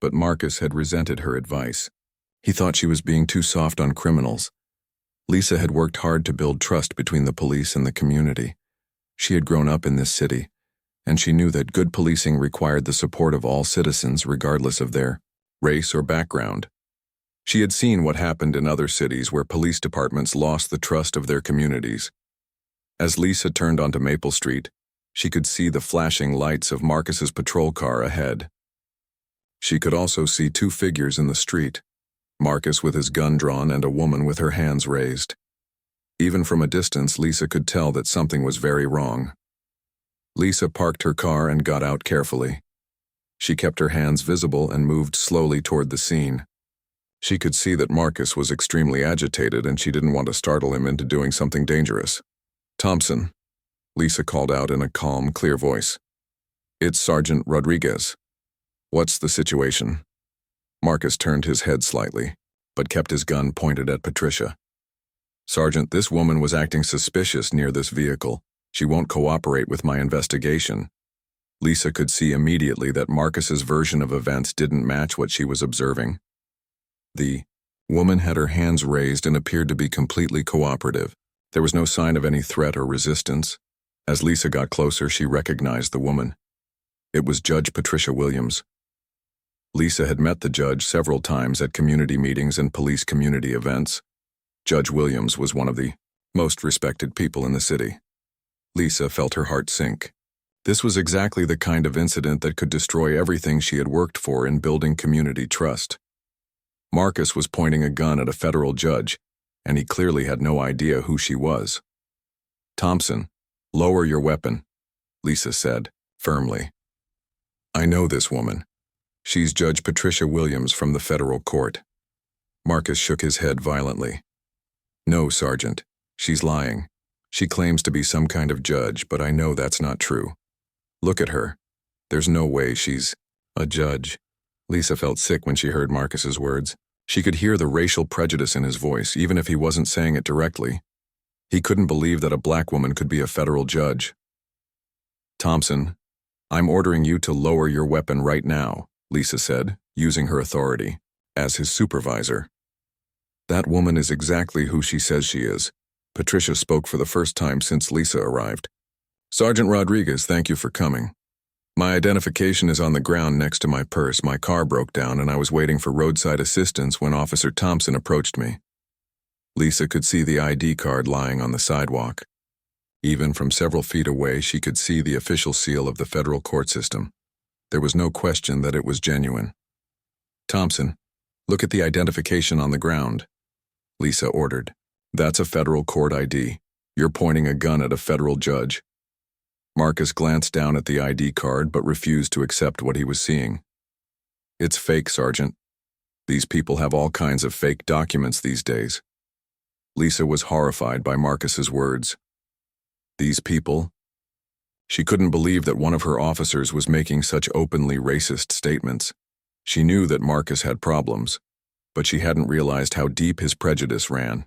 But Marcus had resented her advice. He thought she was being too soft on criminals. Lisa had worked hard to build trust between the police and the community. She had grown up in this city, and she knew that good policing required the support of all citizens regardless of their race or background. She had seen what happened in other cities where police departments lost the trust of their communities. As Lisa turned onto Maple Street, she could see the flashing lights of Marcus's patrol car ahead. She could also see 2 figures in the street, Marcus with his gun drawn and a woman with her hands raised. Even from a distance, Lisa could tell that something was very wrong. Lisa parked her car and got out carefully. She kept her hands visible and moved slowly toward the scene. She could see that Marcus was extremely agitated and she didn't want to startle him into doing something dangerous. "Thompson," Lisa called out in a calm, clear voice. "It's Sergeant Rodriguez. What's the situation?" Marcus turned his head slightly, but kept his gun pointed at Patricia. "Sergeant, this woman was acting suspicious near this vehicle. She won't cooperate with my investigation." Lisa could see immediately that Marcus's version of events didn't match what she was observing. The woman had her hands raised and appeared to be completely cooperative. There was no sign of any threat or resistance. As Lisa got closer, she recognized the woman. It was Judge Patricia Williams. Lisa had met the judge several times at community meetings and police community events. Judge Williams was one of the most respected people in the city. Lisa felt her heart sink. This was exactly the kind of incident that could destroy everything she had worked for in building community trust. Marcus was pointing a gun at a federal judge, and he clearly had no idea who she was. "Thompson, lower your weapon," Lisa said, firmly. "I know this woman. She's Judge Patricia Williams from the federal court." Marcus shook his head violently. "No, Sergeant. She's lying. She claims to be some kind of judge, but I know that's not true. Look at her. There's no way she's a judge." Lisa felt sick when she heard Marcus's words. She could hear the racial prejudice in his voice, even if he wasn't saying it directly. He couldn't believe that a black woman could be a federal judge. "Thompson, I'm ordering you to lower your weapon right now," Lisa said, using her authority as his supervisor. "That woman is exactly who she says she is." Patricia spoke for the first time since Lisa arrived. "Sergeant Rodriguez, thank you for coming. My identification is on the ground next to my purse. My car broke down and I was waiting for roadside assistance when Officer Thompson approached me." Lisa could see the ID card lying on the sidewalk. Even from several feet away, she could see the official seal of the federal court system. There was no question that it was genuine. "Thompson, look at the identification on the ground," Lisa ordered. "That's a federal court ID. You're pointing a gun at a federal judge." Marcus glanced down at the ID card but refused to accept what he was seeing. "It's fake, Sergeant. These people have all kinds of fake documents these days." Lisa was horrified by Marcus's words. These people? She couldn't believe that one of her officers was making such openly racist statements. She knew that Marcus had problems, but she hadn't realized how deep his prejudice ran.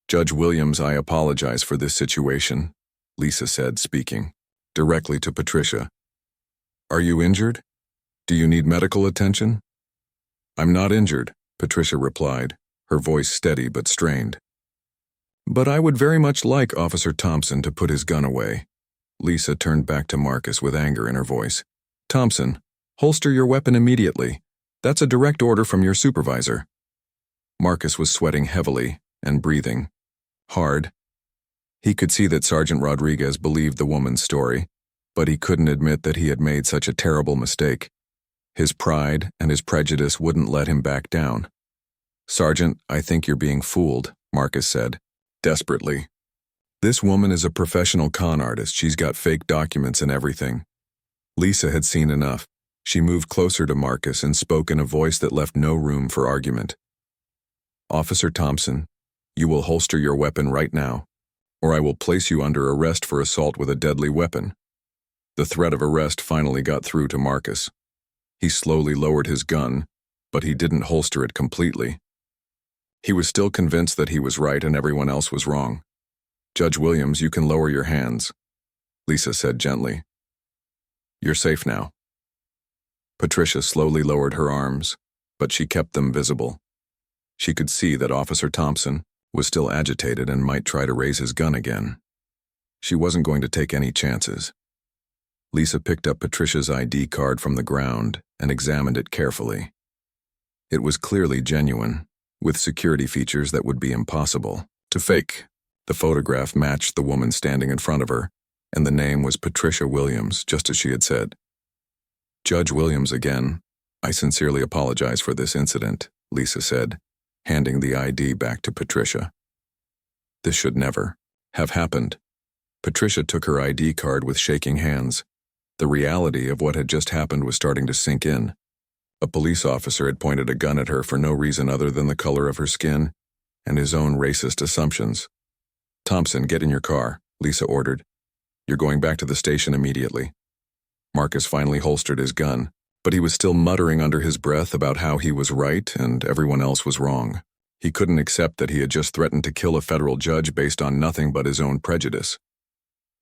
"Judge Williams, I apologize for this situation," Lisa said, speaking directly to Patricia. "Are you injured? Do you need medical attention?" "I'm not injured," Patricia replied, her voice steady but strained. "But I would very much like Officer Thompson to put his gun away." Lisa turned back to Marcus with anger in her voice. "Thompson, holster your weapon immediately. That's a direct order from your supervisor." Marcus was sweating heavily and breathing hard. He could see that Sergeant Rodriguez believed the woman's story, but he couldn't admit that he had made such a terrible mistake. His pride and his prejudice wouldn't let him back down. "Sergeant, I think you're being fooled," Marcus said, desperately. "This woman is a professional con artist. She's got fake documents and everything." Lisa had seen enough. She moved closer to Marcus and spoke in a voice that left no room for argument. "Officer Thompson, you will holster your weapon right now, or I will place you under arrest for assault with a deadly weapon." The threat of arrest finally got through to Marcus. He slowly lowered his gun, but he didn't holster it completely. He was still convinced that he was right and everyone else was wrong. "Judge Williams, you can lower your hands," Lisa said gently. "You're safe now." Patricia slowly lowered her arms, but she kept them visible. She could see that Officer Thompson was still agitated and might try to raise his gun again. She wasn't going to take any chances. Lisa picked up Patricia's ID card from the ground and examined it carefully. It was clearly genuine, with security features that would be impossible to fake. The photograph matched the woman standing in front of her, and the name was Patricia Williams, just as she had said. "Judge Williams again. I sincerely apologize for this incident," Lisa said, handing the ID back to Patricia. "This should never have happened." Patricia took her ID card with shaking hands. The reality of what had just happened was starting to sink in. A police officer had pointed a gun at her for no reason other than the color of her skin and his own racist assumptions. "Thompson, get in your car," Lisa ordered. "You're going back to the station immediately." Marcus finally holstered his gun, but he was still muttering under his breath about how he was right and everyone else was wrong. He couldn't accept that he had just threatened to kill a federal judge based on nothing but his own prejudice.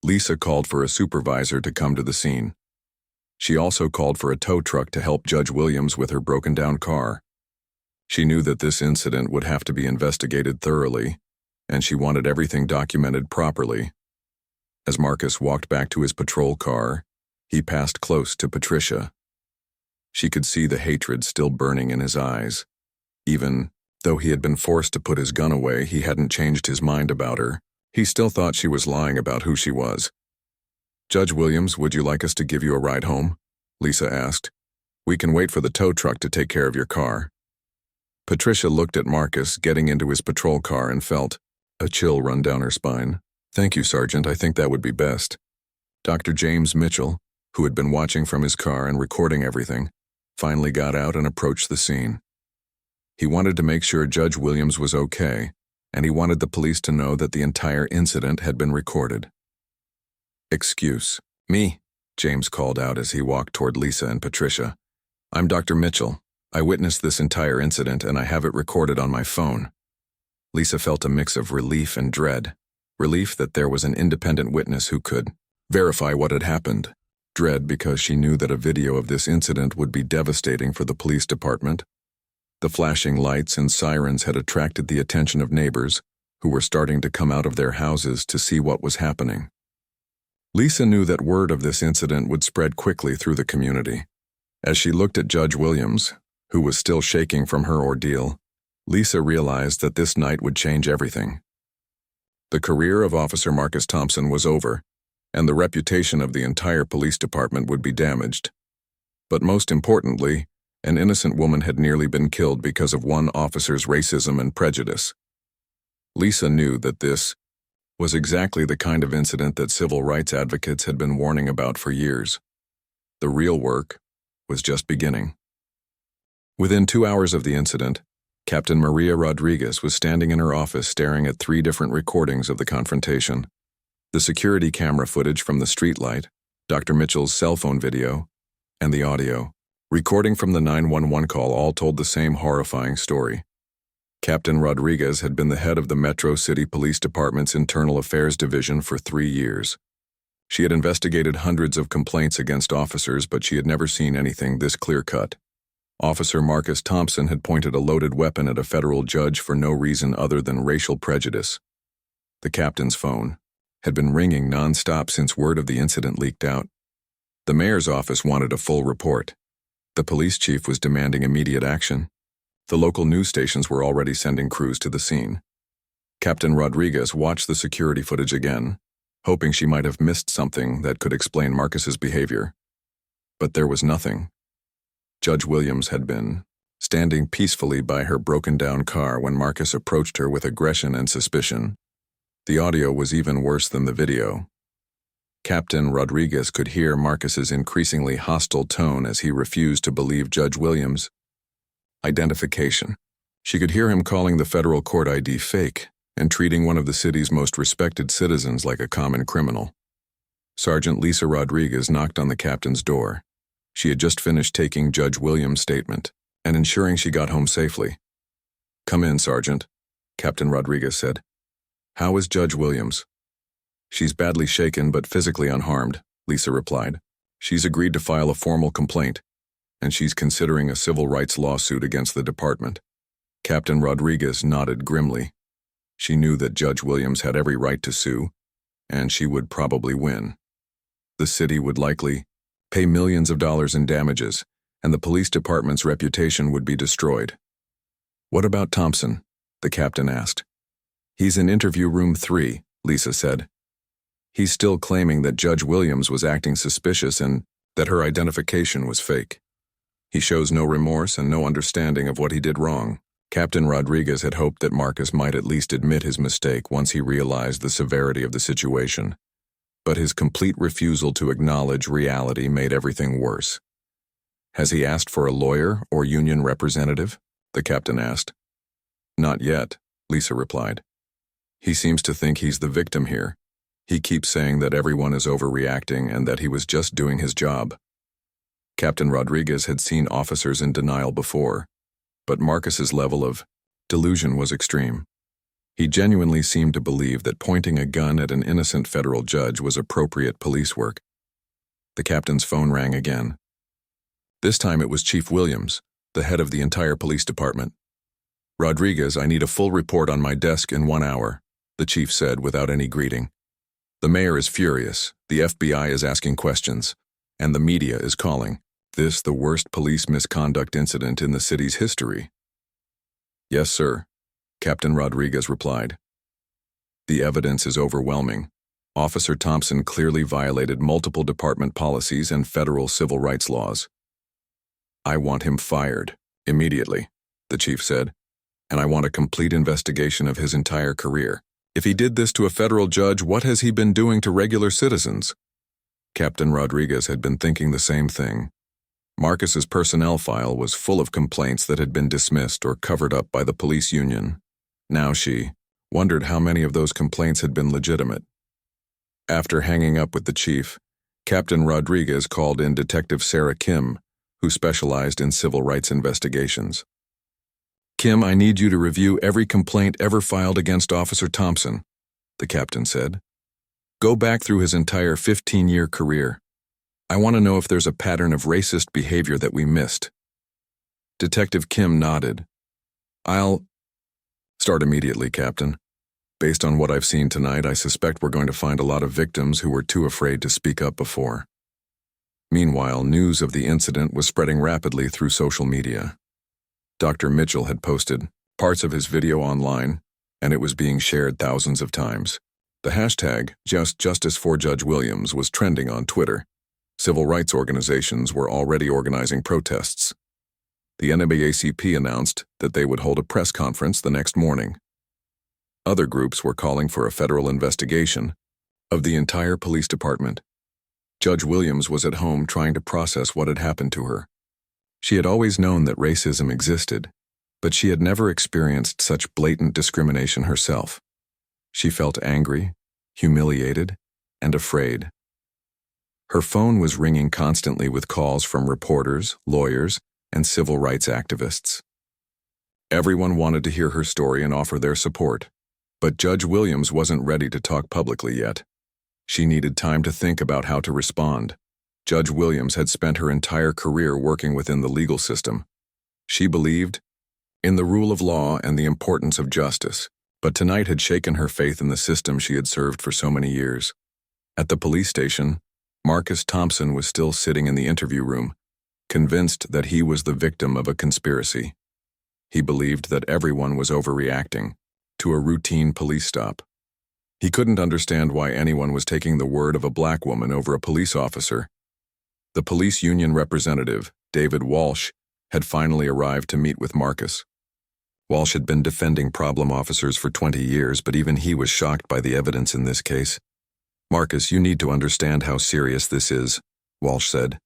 Lisa called for a supervisor to come to the scene. She also called for a tow truck to help Judge Williams with her broken-down car. She knew that this incident would have to be investigated thoroughly, and she wanted everything documented properly. As Marcus walked back to his patrol car, he passed close to Patricia. She could see the hatred still burning in his eyes. Even though he had been forced to put his gun away, he hadn't changed his mind about her. He still thought she was lying about who she was. "Judge Williams, would you like us to give you a ride home?" Lisa asked. "We can wait for the tow truck to take care of your car." Patricia looked at Marcus getting into his patrol car and felt a chill run down her spine. "Thank you, Sergeant, I think that would be best." Dr. James Mitchell, who had been watching from his car and recording everything, finally got out and approached the scene. He wanted to make sure Judge Williams was okay, and he wanted the police to know that the entire incident had been recorded. "Excuse me," James called out as he walked toward Lisa and Patricia. "I'm Dr. Mitchell. I witnessed this entire incident and I have it recorded on my phone." Lisa felt a mix of relief and dread. Relief that there was an independent witness who could verify what had happened. Dread because she knew that a video of this incident would be devastating for the police department. The flashing lights and sirens had attracted the attention of neighbors, who were starting to come out of their houses to see what was happening. Lisa knew that word of this incident would spread quickly through the community. As she looked at Judge Williams, who was still shaking from her ordeal, Lisa realized that this night would change everything. The career of Officer Marcus Thompson was over, and the reputation of the entire police department would be damaged. But most importantly, an innocent woman had nearly been killed because of one officer's racism and prejudice. Lisa knew that this was exactly the kind of incident that civil rights advocates had been warning about for years. The real work was just beginning. Within 2 hours of the incident, Captain Maria Rodriguez was standing in her office staring at 3 different recordings of the confrontation. The security camera footage from the streetlight, Dr. Mitchell's cell phone video, and the audio Recording from the 911 call all told the same horrifying story. Captain Rodriguez had been the head of the Metro City Police Department's Internal Affairs Division for 3 years. She had investigated hundreds of complaints against officers, but she had never seen anything this clear-cut. Officer Marcus Thompson had pointed a loaded weapon at a federal judge for no reason other than racial prejudice. The captain's phone had been ringing non-stop since word of the incident leaked out. The mayor's office wanted a full report. The police chief was demanding immediate action. The local news stations were already sending crews to the scene. Captain Rodriguez watched the security footage again, hoping she might have missed something that could explain Marcus's behavior. But there was nothing. Judge Williams had been standing peacefully by her broken-down car when Marcus approached her with aggression and suspicion. The audio was even worse than the video. Captain Rodriguez could hear Marcus's increasingly hostile tone as he refused to believe Judge Williams' identification. She could hear him calling the federal court ID fake and treating one of the city's most respected citizens like a common criminal. Sergeant Lisa Rodriguez knocked on the captain's door. She had just finished taking Judge Williams' statement and ensuring she got home safely. "Come in, Sergeant," Captain Rodriguez said. "How is Judge Williams?" "She's badly shaken but physically unharmed," Lisa replied. "She's agreed to file a formal complaint, and she's considering a civil rights lawsuit against the department." Captain Rodriguez nodded grimly. She knew that Judge Williams had every right to sue, and she would probably win. The city would likely pay millions of dollars in damages, and the police department's reputation would be destroyed. "What about Thompson?" the captain asked. "He's in interview room 3, Lisa said. "He's still claiming that Judge Williams was acting suspicious and that her identification was fake. He shows no remorse and no understanding of what he did wrong." Captain Rodriguez had hoped that Marcus might at least admit his mistake once he realized the severity of the situation. But his complete refusal to acknowledge reality made everything worse. "Has he asked for a lawyer or union representative?" the captain asked. "Not yet," Lisa replied. "He seems to think he's the victim here. He keeps saying that everyone is overreacting and that he was just doing his job." Captain Rodriguez had seen officers in denial before, but Marcus's level of delusion was extreme. He genuinely seemed to believe that pointing a gun at an innocent federal judge was appropriate police work. The captain's phone rang again. This time it was Chief Williams, the head of the entire police department. "Rodriguez, I need a full report on my desk in 1 hour," the chief said without any greeting. "The mayor is furious, the FBI is asking questions, and the media is calling this the worst police misconduct incident in the city's history." "Yes, sir," Captain Rodriguez replied. "The evidence is overwhelming. Officer Thompson clearly violated multiple department policies and federal civil rights laws. I want him fired, immediately," the chief said, "and I want a complete investigation of his entire career. If he did this to a federal judge, what has he been doing to regular citizens?" Captain Rodriguez had been thinking the same thing. Marcus's personnel file was full of complaints that had been dismissed or covered up by the police union. Now she wondered how many of those complaints had been legitimate. After hanging up with the chief, Captain Rodriguez called in Detective Sarah Kim, who specialized in civil rights investigations. "Kim, I need you to review every complaint ever filed against Officer Thompson," the captain said. "Go back through his entire 15-year career. I want to know if there's a pattern of racist behavior that we missed." Detective Kim nodded. "I'll start immediately, Captain. Based on what I've seen tonight, I suspect we're going to find a lot of victims who were too afraid to speak up before." Meanwhile, news of the incident was spreading rapidly through social media. Dr. Mitchell had posted parts of his video online, and it was being shared thousands of times. The hashtag #JusticeForJudgeWilliams was trending on Twitter. Civil rights organizations were already organizing protests. The NAACP announced that they would hold a press conference the next morning. Other groups were calling for a federal investigation of the entire police department. Judge Williams was at home trying to process what had happened to her. She had always known that racism existed, but she had never experienced such blatant discrimination herself. She felt angry, humiliated, and afraid. Her phone was ringing constantly with calls from reporters, lawyers, and civil rights activists. Everyone wanted to hear her story and offer their support, but Judge Williams wasn't ready to talk publicly yet. She needed time to think about how to respond. Judge Williams had spent her entire career working within the legal system. She believed in the rule of law and the importance of justice, but tonight had shaken her faith in the system she had served for so many years. At the police station, Marcus Thompson was still sitting in the interview room, convinced that he was the victim of a conspiracy. He believed that everyone was overreacting to a routine police stop. He couldn't understand why anyone was taking the word of a black woman over a police officer. The police union representative, David Walsh, had finally arrived to meet with Marcus. Walsh had been defending problem officers for 20 years, but even he was shocked by the evidence in this case. "Marcus, you need to understand how serious this is," Walsh said.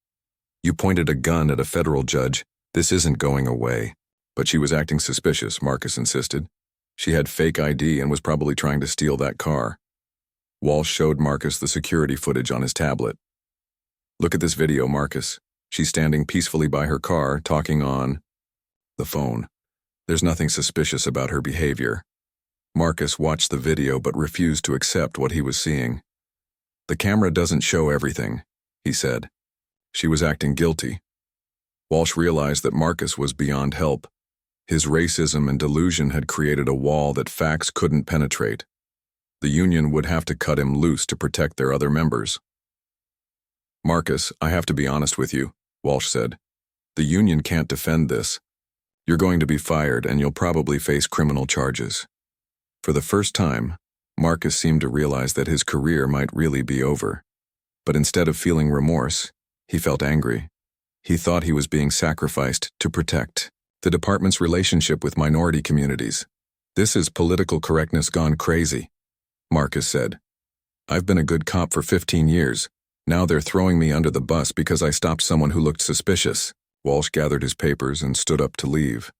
"You pointed a gun at a federal judge. This isn't going away." "But she was acting suspicious," Marcus insisted. "She had fake ID and was probably trying to steal that car." Walsh showed Marcus the security footage on his tablet. "Look at this video, Marcus. She's standing peacefully by her car, talking on the phone. There's nothing suspicious about her behavior." Marcus watched the video but refused to accept what he was seeing. "The camera doesn't show everything," he said. "She was acting guilty." Walsh realized that Marcus was beyond help. His racism and delusion had created a wall that facts couldn't penetrate. The union would have to cut him loose to protect their other members. "Marcus, I have to be honest with you," Walsh said. "The union can't defend this. You're going to be fired and you'll probably face criminal charges." For the first time, Marcus seemed to realize that his career might really be over. But instead of feeling remorse, he felt angry. He thought he was being sacrificed to protect the department's relationship with minority communities. "This is political correctness gone crazy," Marcus said. "I've been a good cop for 15 years. Now they're throwing me under the bus because I stopped someone who looked suspicious." Walsh gathered his papers and stood up to leave.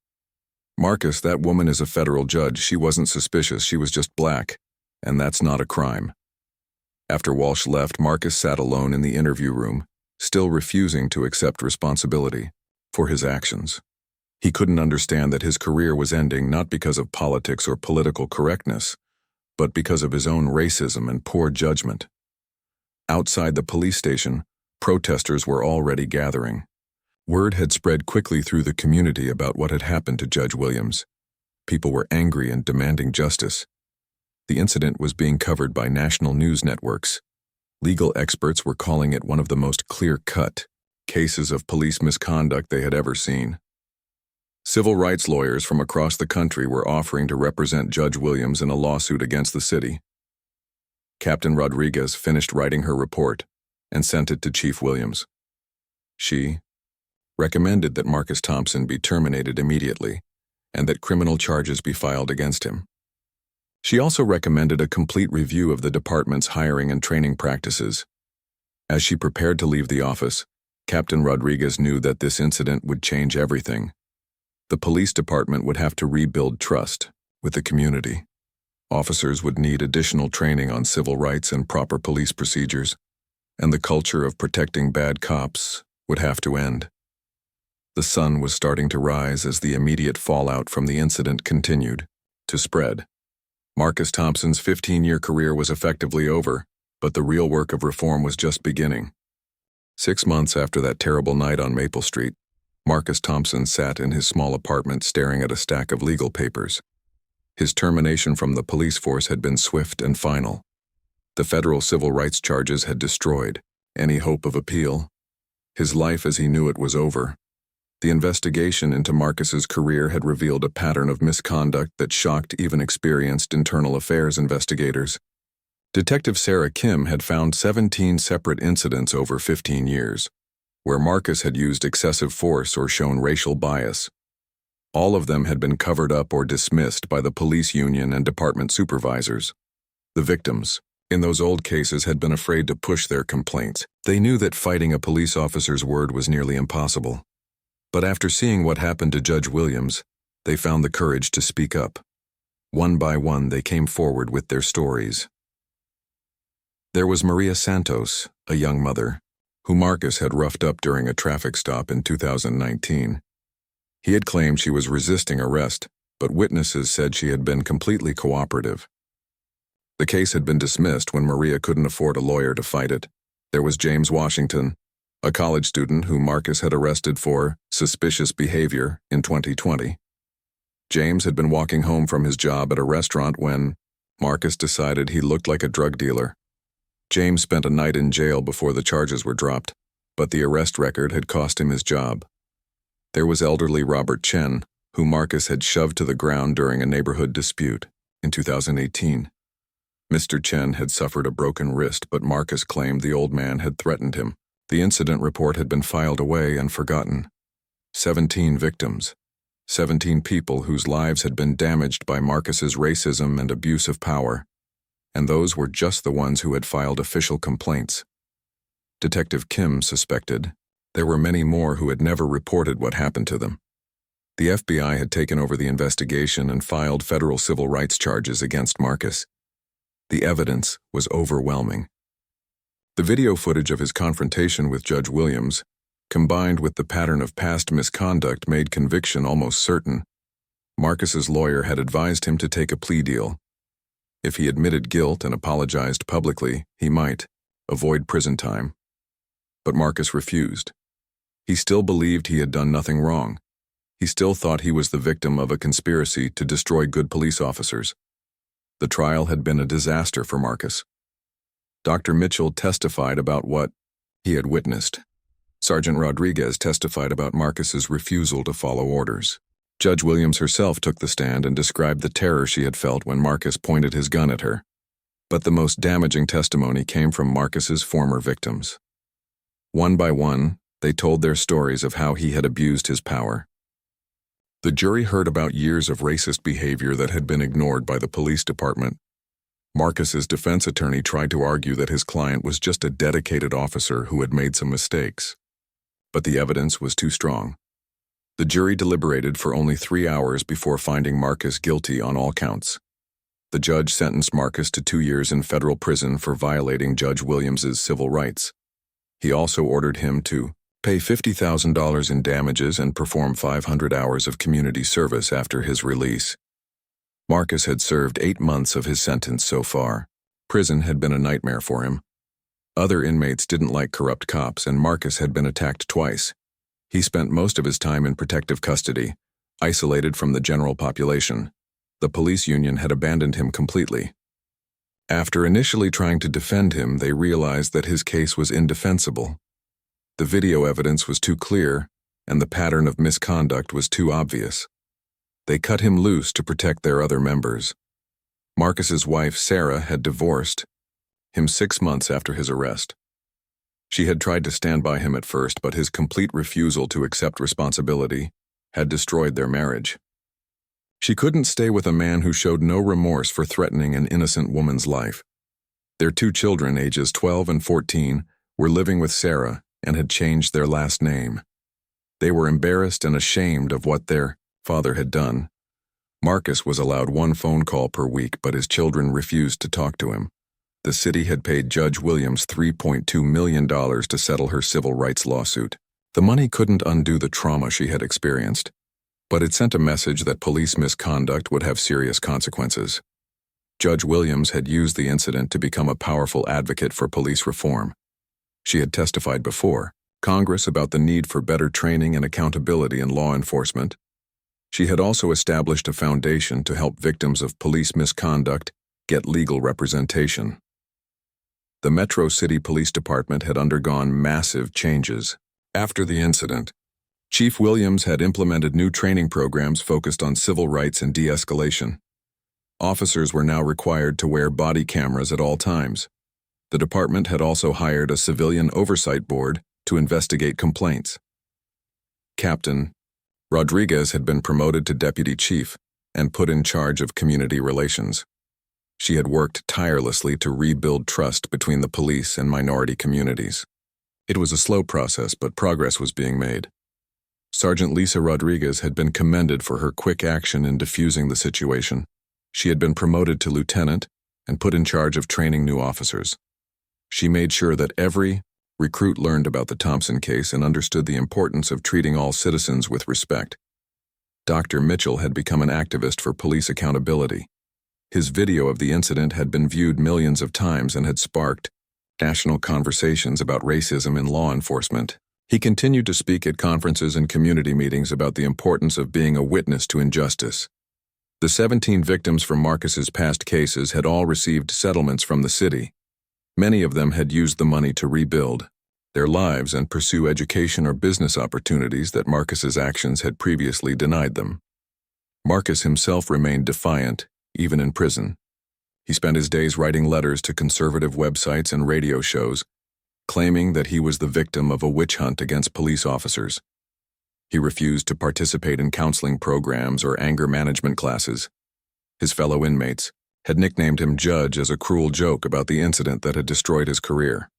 "Marcus, that woman is a federal judge. She wasn't suspicious, she was just black. And that's not a crime." After Walsh left, Marcus sat alone in the interview room, still refusing to accept responsibility for his actions. He couldn't understand that his career was ending not because of politics or political correctness, but because of his own racism and poor judgment. Outside the police station, protesters were already gathering. Word had spread quickly through the community about what had happened to Judge Williams. People were angry and demanding justice. The incident was being covered by national news networks. Legal experts were calling it one of the most clear-cut cases of police misconduct they had ever seen. Civil rights lawyers from across the country were offering to represent Judge Williams in a lawsuit against the city. Captain Rodriguez finished writing her report and sent it to Chief Williams. She recommended that Marcus Thompson be terminated immediately and that criminal charges be filed against him. She also recommended a complete review of the department's hiring and training practices. As she prepared to leave the office, Captain Rodriguez knew that this incident would change everything. The police department would have to rebuild trust with the community. Officers would need additional training on civil rights and proper police procedures, and the culture of protecting bad cops would have to end. The sun was starting to rise as the immediate fallout from the incident continued to spread. Marcus Thompson's 15-year career was effectively over, but the real work of reform was just beginning. 6 months after that terrible night on Maple Street, Marcus Thompson sat in his small apartment staring at a stack of legal papers. His termination from the police force had been swift and final. The federal civil rights charges had destroyed any hope of appeal. His life as he knew it was over. The investigation into Marcus's career had revealed a pattern of misconduct that shocked even experienced internal affairs investigators. Detective Sarah Kim had found 17 separate incidents over 15 years, where Marcus had used excessive force or shown racial bias. All of them had been covered up or dismissed by the police union and department supervisors. The victims, in those old cases, had been afraid to push their complaints. They knew that fighting a police officer's word was nearly impossible. But after seeing what happened to Judge Williams, they found the courage to speak up. One by one, they came forward with their stories. There was Maria Santos, a young mother, who Marcus had roughed up during a traffic stop in 2019. He had claimed she was resisting arrest, but witnesses said she had been completely cooperative. The case had been dismissed when Maria couldn't afford a lawyer to fight it. There was James Washington, a college student who Marcus had arrested for suspicious behavior in 2020. James had been walking home from his job at a restaurant when Marcus decided he looked like a drug dealer. James spent a night in jail before the charges were dropped, but the arrest record had cost him his job. There was elderly Robert Chen, who Marcus had shoved to the ground during a neighborhood dispute in 2018. Mr. Chen had suffered a broken wrist, but Marcus claimed the old man had threatened him. The incident report had been filed away and forgotten. 17 victims. 17 people whose lives had been damaged by Marcus's racism and abuse of power. And those were just the ones who had filed official complaints. Detective Kim suspected there were many more who had never reported what happened to them. The FBI had taken over the investigation and filed federal civil rights charges against Marcus. The evidence was overwhelming. The video footage of his confrontation with Judge Williams, combined with the pattern of past misconduct, made conviction almost certain. Marcus's lawyer had advised him to take a plea deal. If he admitted guilt and apologized publicly, he might avoid prison time. But Marcus refused. He still believed he had done nothing wrong. He still thought he was the victim of a conspiracy to destroy good police officers. The trial had been a disaster for Marcus. Dr. Mitchell testified about what he had witnessed. Sergeant Rodriguez testified about Marcus's refusal to follow orders. Judge Williams herself took the stand and described the terror she had felt when Marcus pointed his gun at her. But the most damaging testimony came from Marcus's former victims. One by one, they told their stories of how he had abused his power. The jury heard about years of racist behavior that had been ignored by the police department. Marcus's defense attorney tried to argue that his client was just a dedicated officer who had made some mistakes. But the evidence was too strong. The jury deliberated for only 3 hours before finding Marcus guilty on all counts. The judge sentenced Marcus to 2 years in federal prison for violating Judge Williams's civil rights. He also ordered him to pay $50,000 in damages and perform 500 hours of community service after his release. Marcus had served 8 months of his sentence so far. Prison had been a nightmare for him. Other inmates didn't like corrupt cops, and Marcus had been attacked twice. He spent most of his time in protective custody, isolated from the general population. The police union had abandoned him completely. After initially trying to defend him, they realized that his case was indefensible. The video evidence was too clear, and the pattern of misconduct was too obvious. They cut him loose to protect their other members. Marcus's wife, Sarah, had divorced him 6 months after his arrest. She had tried to stand by him at first, but his complete refusal to accept responsibility had destroyed their marriage. She couldn't stay with a man who showed no remorse for threatening an innocent woman's life. Their 2 children, ages 12 and 14, were living with Sarah and had changed their last name. They were embarrassed and ashamed of what their father had done. Marcus was allowed 1 phone call per week, but his children refused to talk to him. The city had paid Judge Williams $3.2 million to settle her civil rights lawsuit. The money couldn't undo the trauma she had experienced, but it sent a message that police misconduct would have serious consequences. Judge Williams had used the incident to become a powerful advocate for police reform. She had testified before Congress about the need for better training and accountability in law enforcement. She had also established a foundation to help victims of police misconduct get legal representation. The Metro City Police Department had undergone massive changes. After the incident, Chief Williams had implemented new training programs focused on civil rights and de-escalation. Officers were now required to wear body cameras at all times. The department had also hired a civilian oversight board to investigate complaints. Captain Rodriguez had been promoted to deputy chief and put in charge of community relations. She had worked tirelessly to rebuild trust between the police and minority communities. It was a slow process, but progress was being made. Sergeant Lisa Rodriguez had been commended for her quick action in diffusing the situation. She had been promoted to lieutenant and put in charge of training new officers. She made sure that every Recruit learned about the Thompson case and understood the importance of treating all citizens with respect. Dr. Mitchell had become an activist for police accountability. His video of the incident had been viewed millions of times and had sparked national conversations about racism in law enforcement. He continued to speak at conferences and community meetings about the importance of being a witness to injustice. The 17 victims from Marcus's past cases had all received settlements from the city. Many of them had used the money to rebuild their lives and pursue education or business opportunities that Marcus's actions had previously denied them. Marcus himself remained defiant, even in prison. He spent his days writing letters to conservative websites and radio shows, claiming that he was the victim of a witch hunt against police officers. He refused to participate in counseling programs or anger management classes. His fellow inmates had nicknamed him Judge as a cruel joke about the incident that had destroyed his career.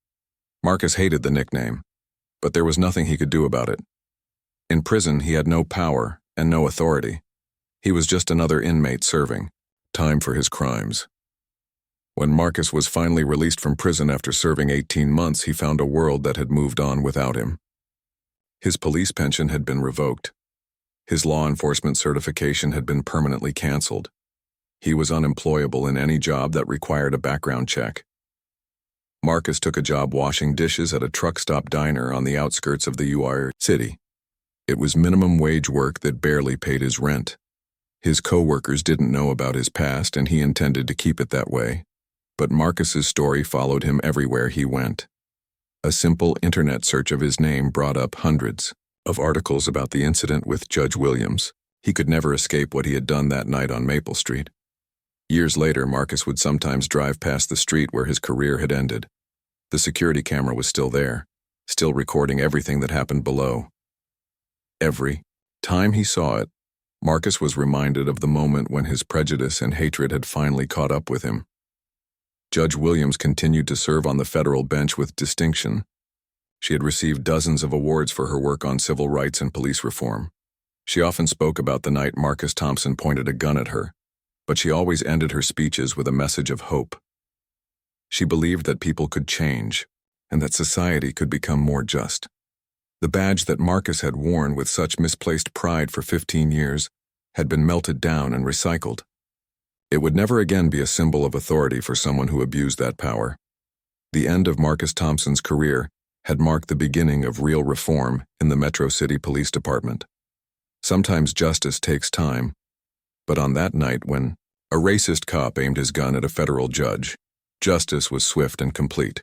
Marcus hated the nickname, but there was nothing he could do about it. In prison, he had no power and no authority. He was just another inmate serving time for his crimes. When Marcus was finally released from prison after serving 18 months, he found a world that had moved on without him. His police pension had been revoked. His law enforcement certification had been permanently canceled. He was unemployable in any job that required a background check. Marcus took a job washing dishes at a truck stop diner on the outskirts of the UR city. It was minimum wage work that barely paid his rent. His co-workers didn't know about his past, and he intended to keep it that way. But Marcus's story followed him everywhere he went. A simple internet search of his name brought up hundreds of articles about the incident with Judge Williams. He could never escape what he had done that night on Maple Street. Years later, Marcus would sometimes drive past the street where his career had ended. The security camera was still there, still recording everything that happened below. Every time he saw it, Marcus was reminded of the moment when his prejudice and hatred had finally caught up with him. Judge Williams continued to serve on the federal bench with distinction. She had received dozens of awards for her work on civil rights and police reform. She often spoke about the night Marcus Thompson pointed a gun at her, but she always ended her speeches with a message of hope. She believed that people could change and that society could become more just. The badge that Marcus had worn with such misplaced pride for 15 years had been melted down and recycled. It would never again be a symbol of authority for someone who abused that power. The end of Marcus Thompson's career had marked the beginning of real reform in the Metro City Police Department. Sometimes justice takes time, but on that night when a racist cop aimed his gun at a federal judge, justice was swift and complete.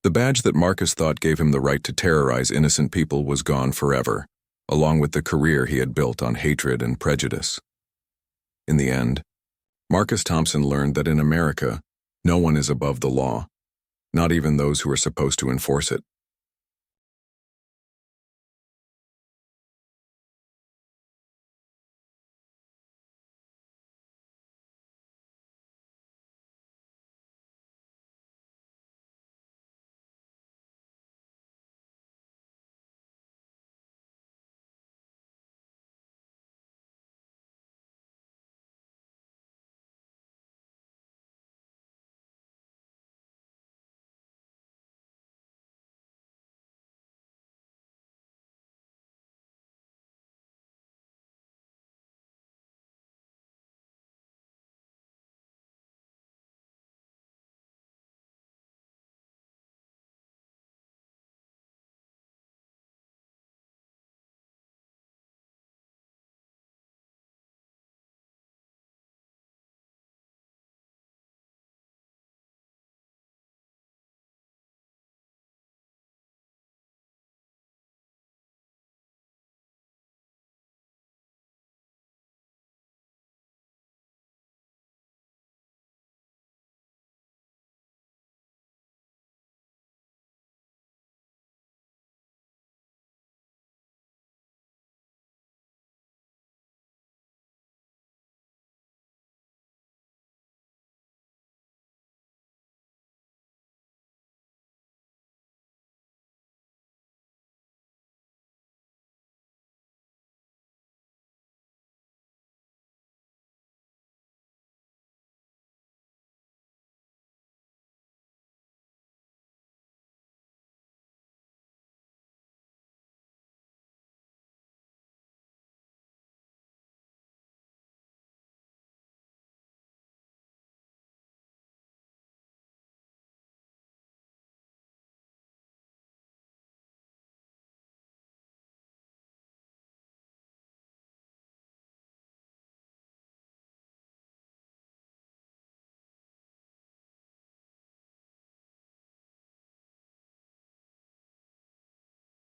The badge that Marcus thought gave him the right to terrorize innocent people was gone forever, along with the career he had built on hatred and prejudice. In the end, Marcus Thompson learned that in America, no one is above the law, not even those who are supposed to enforce it.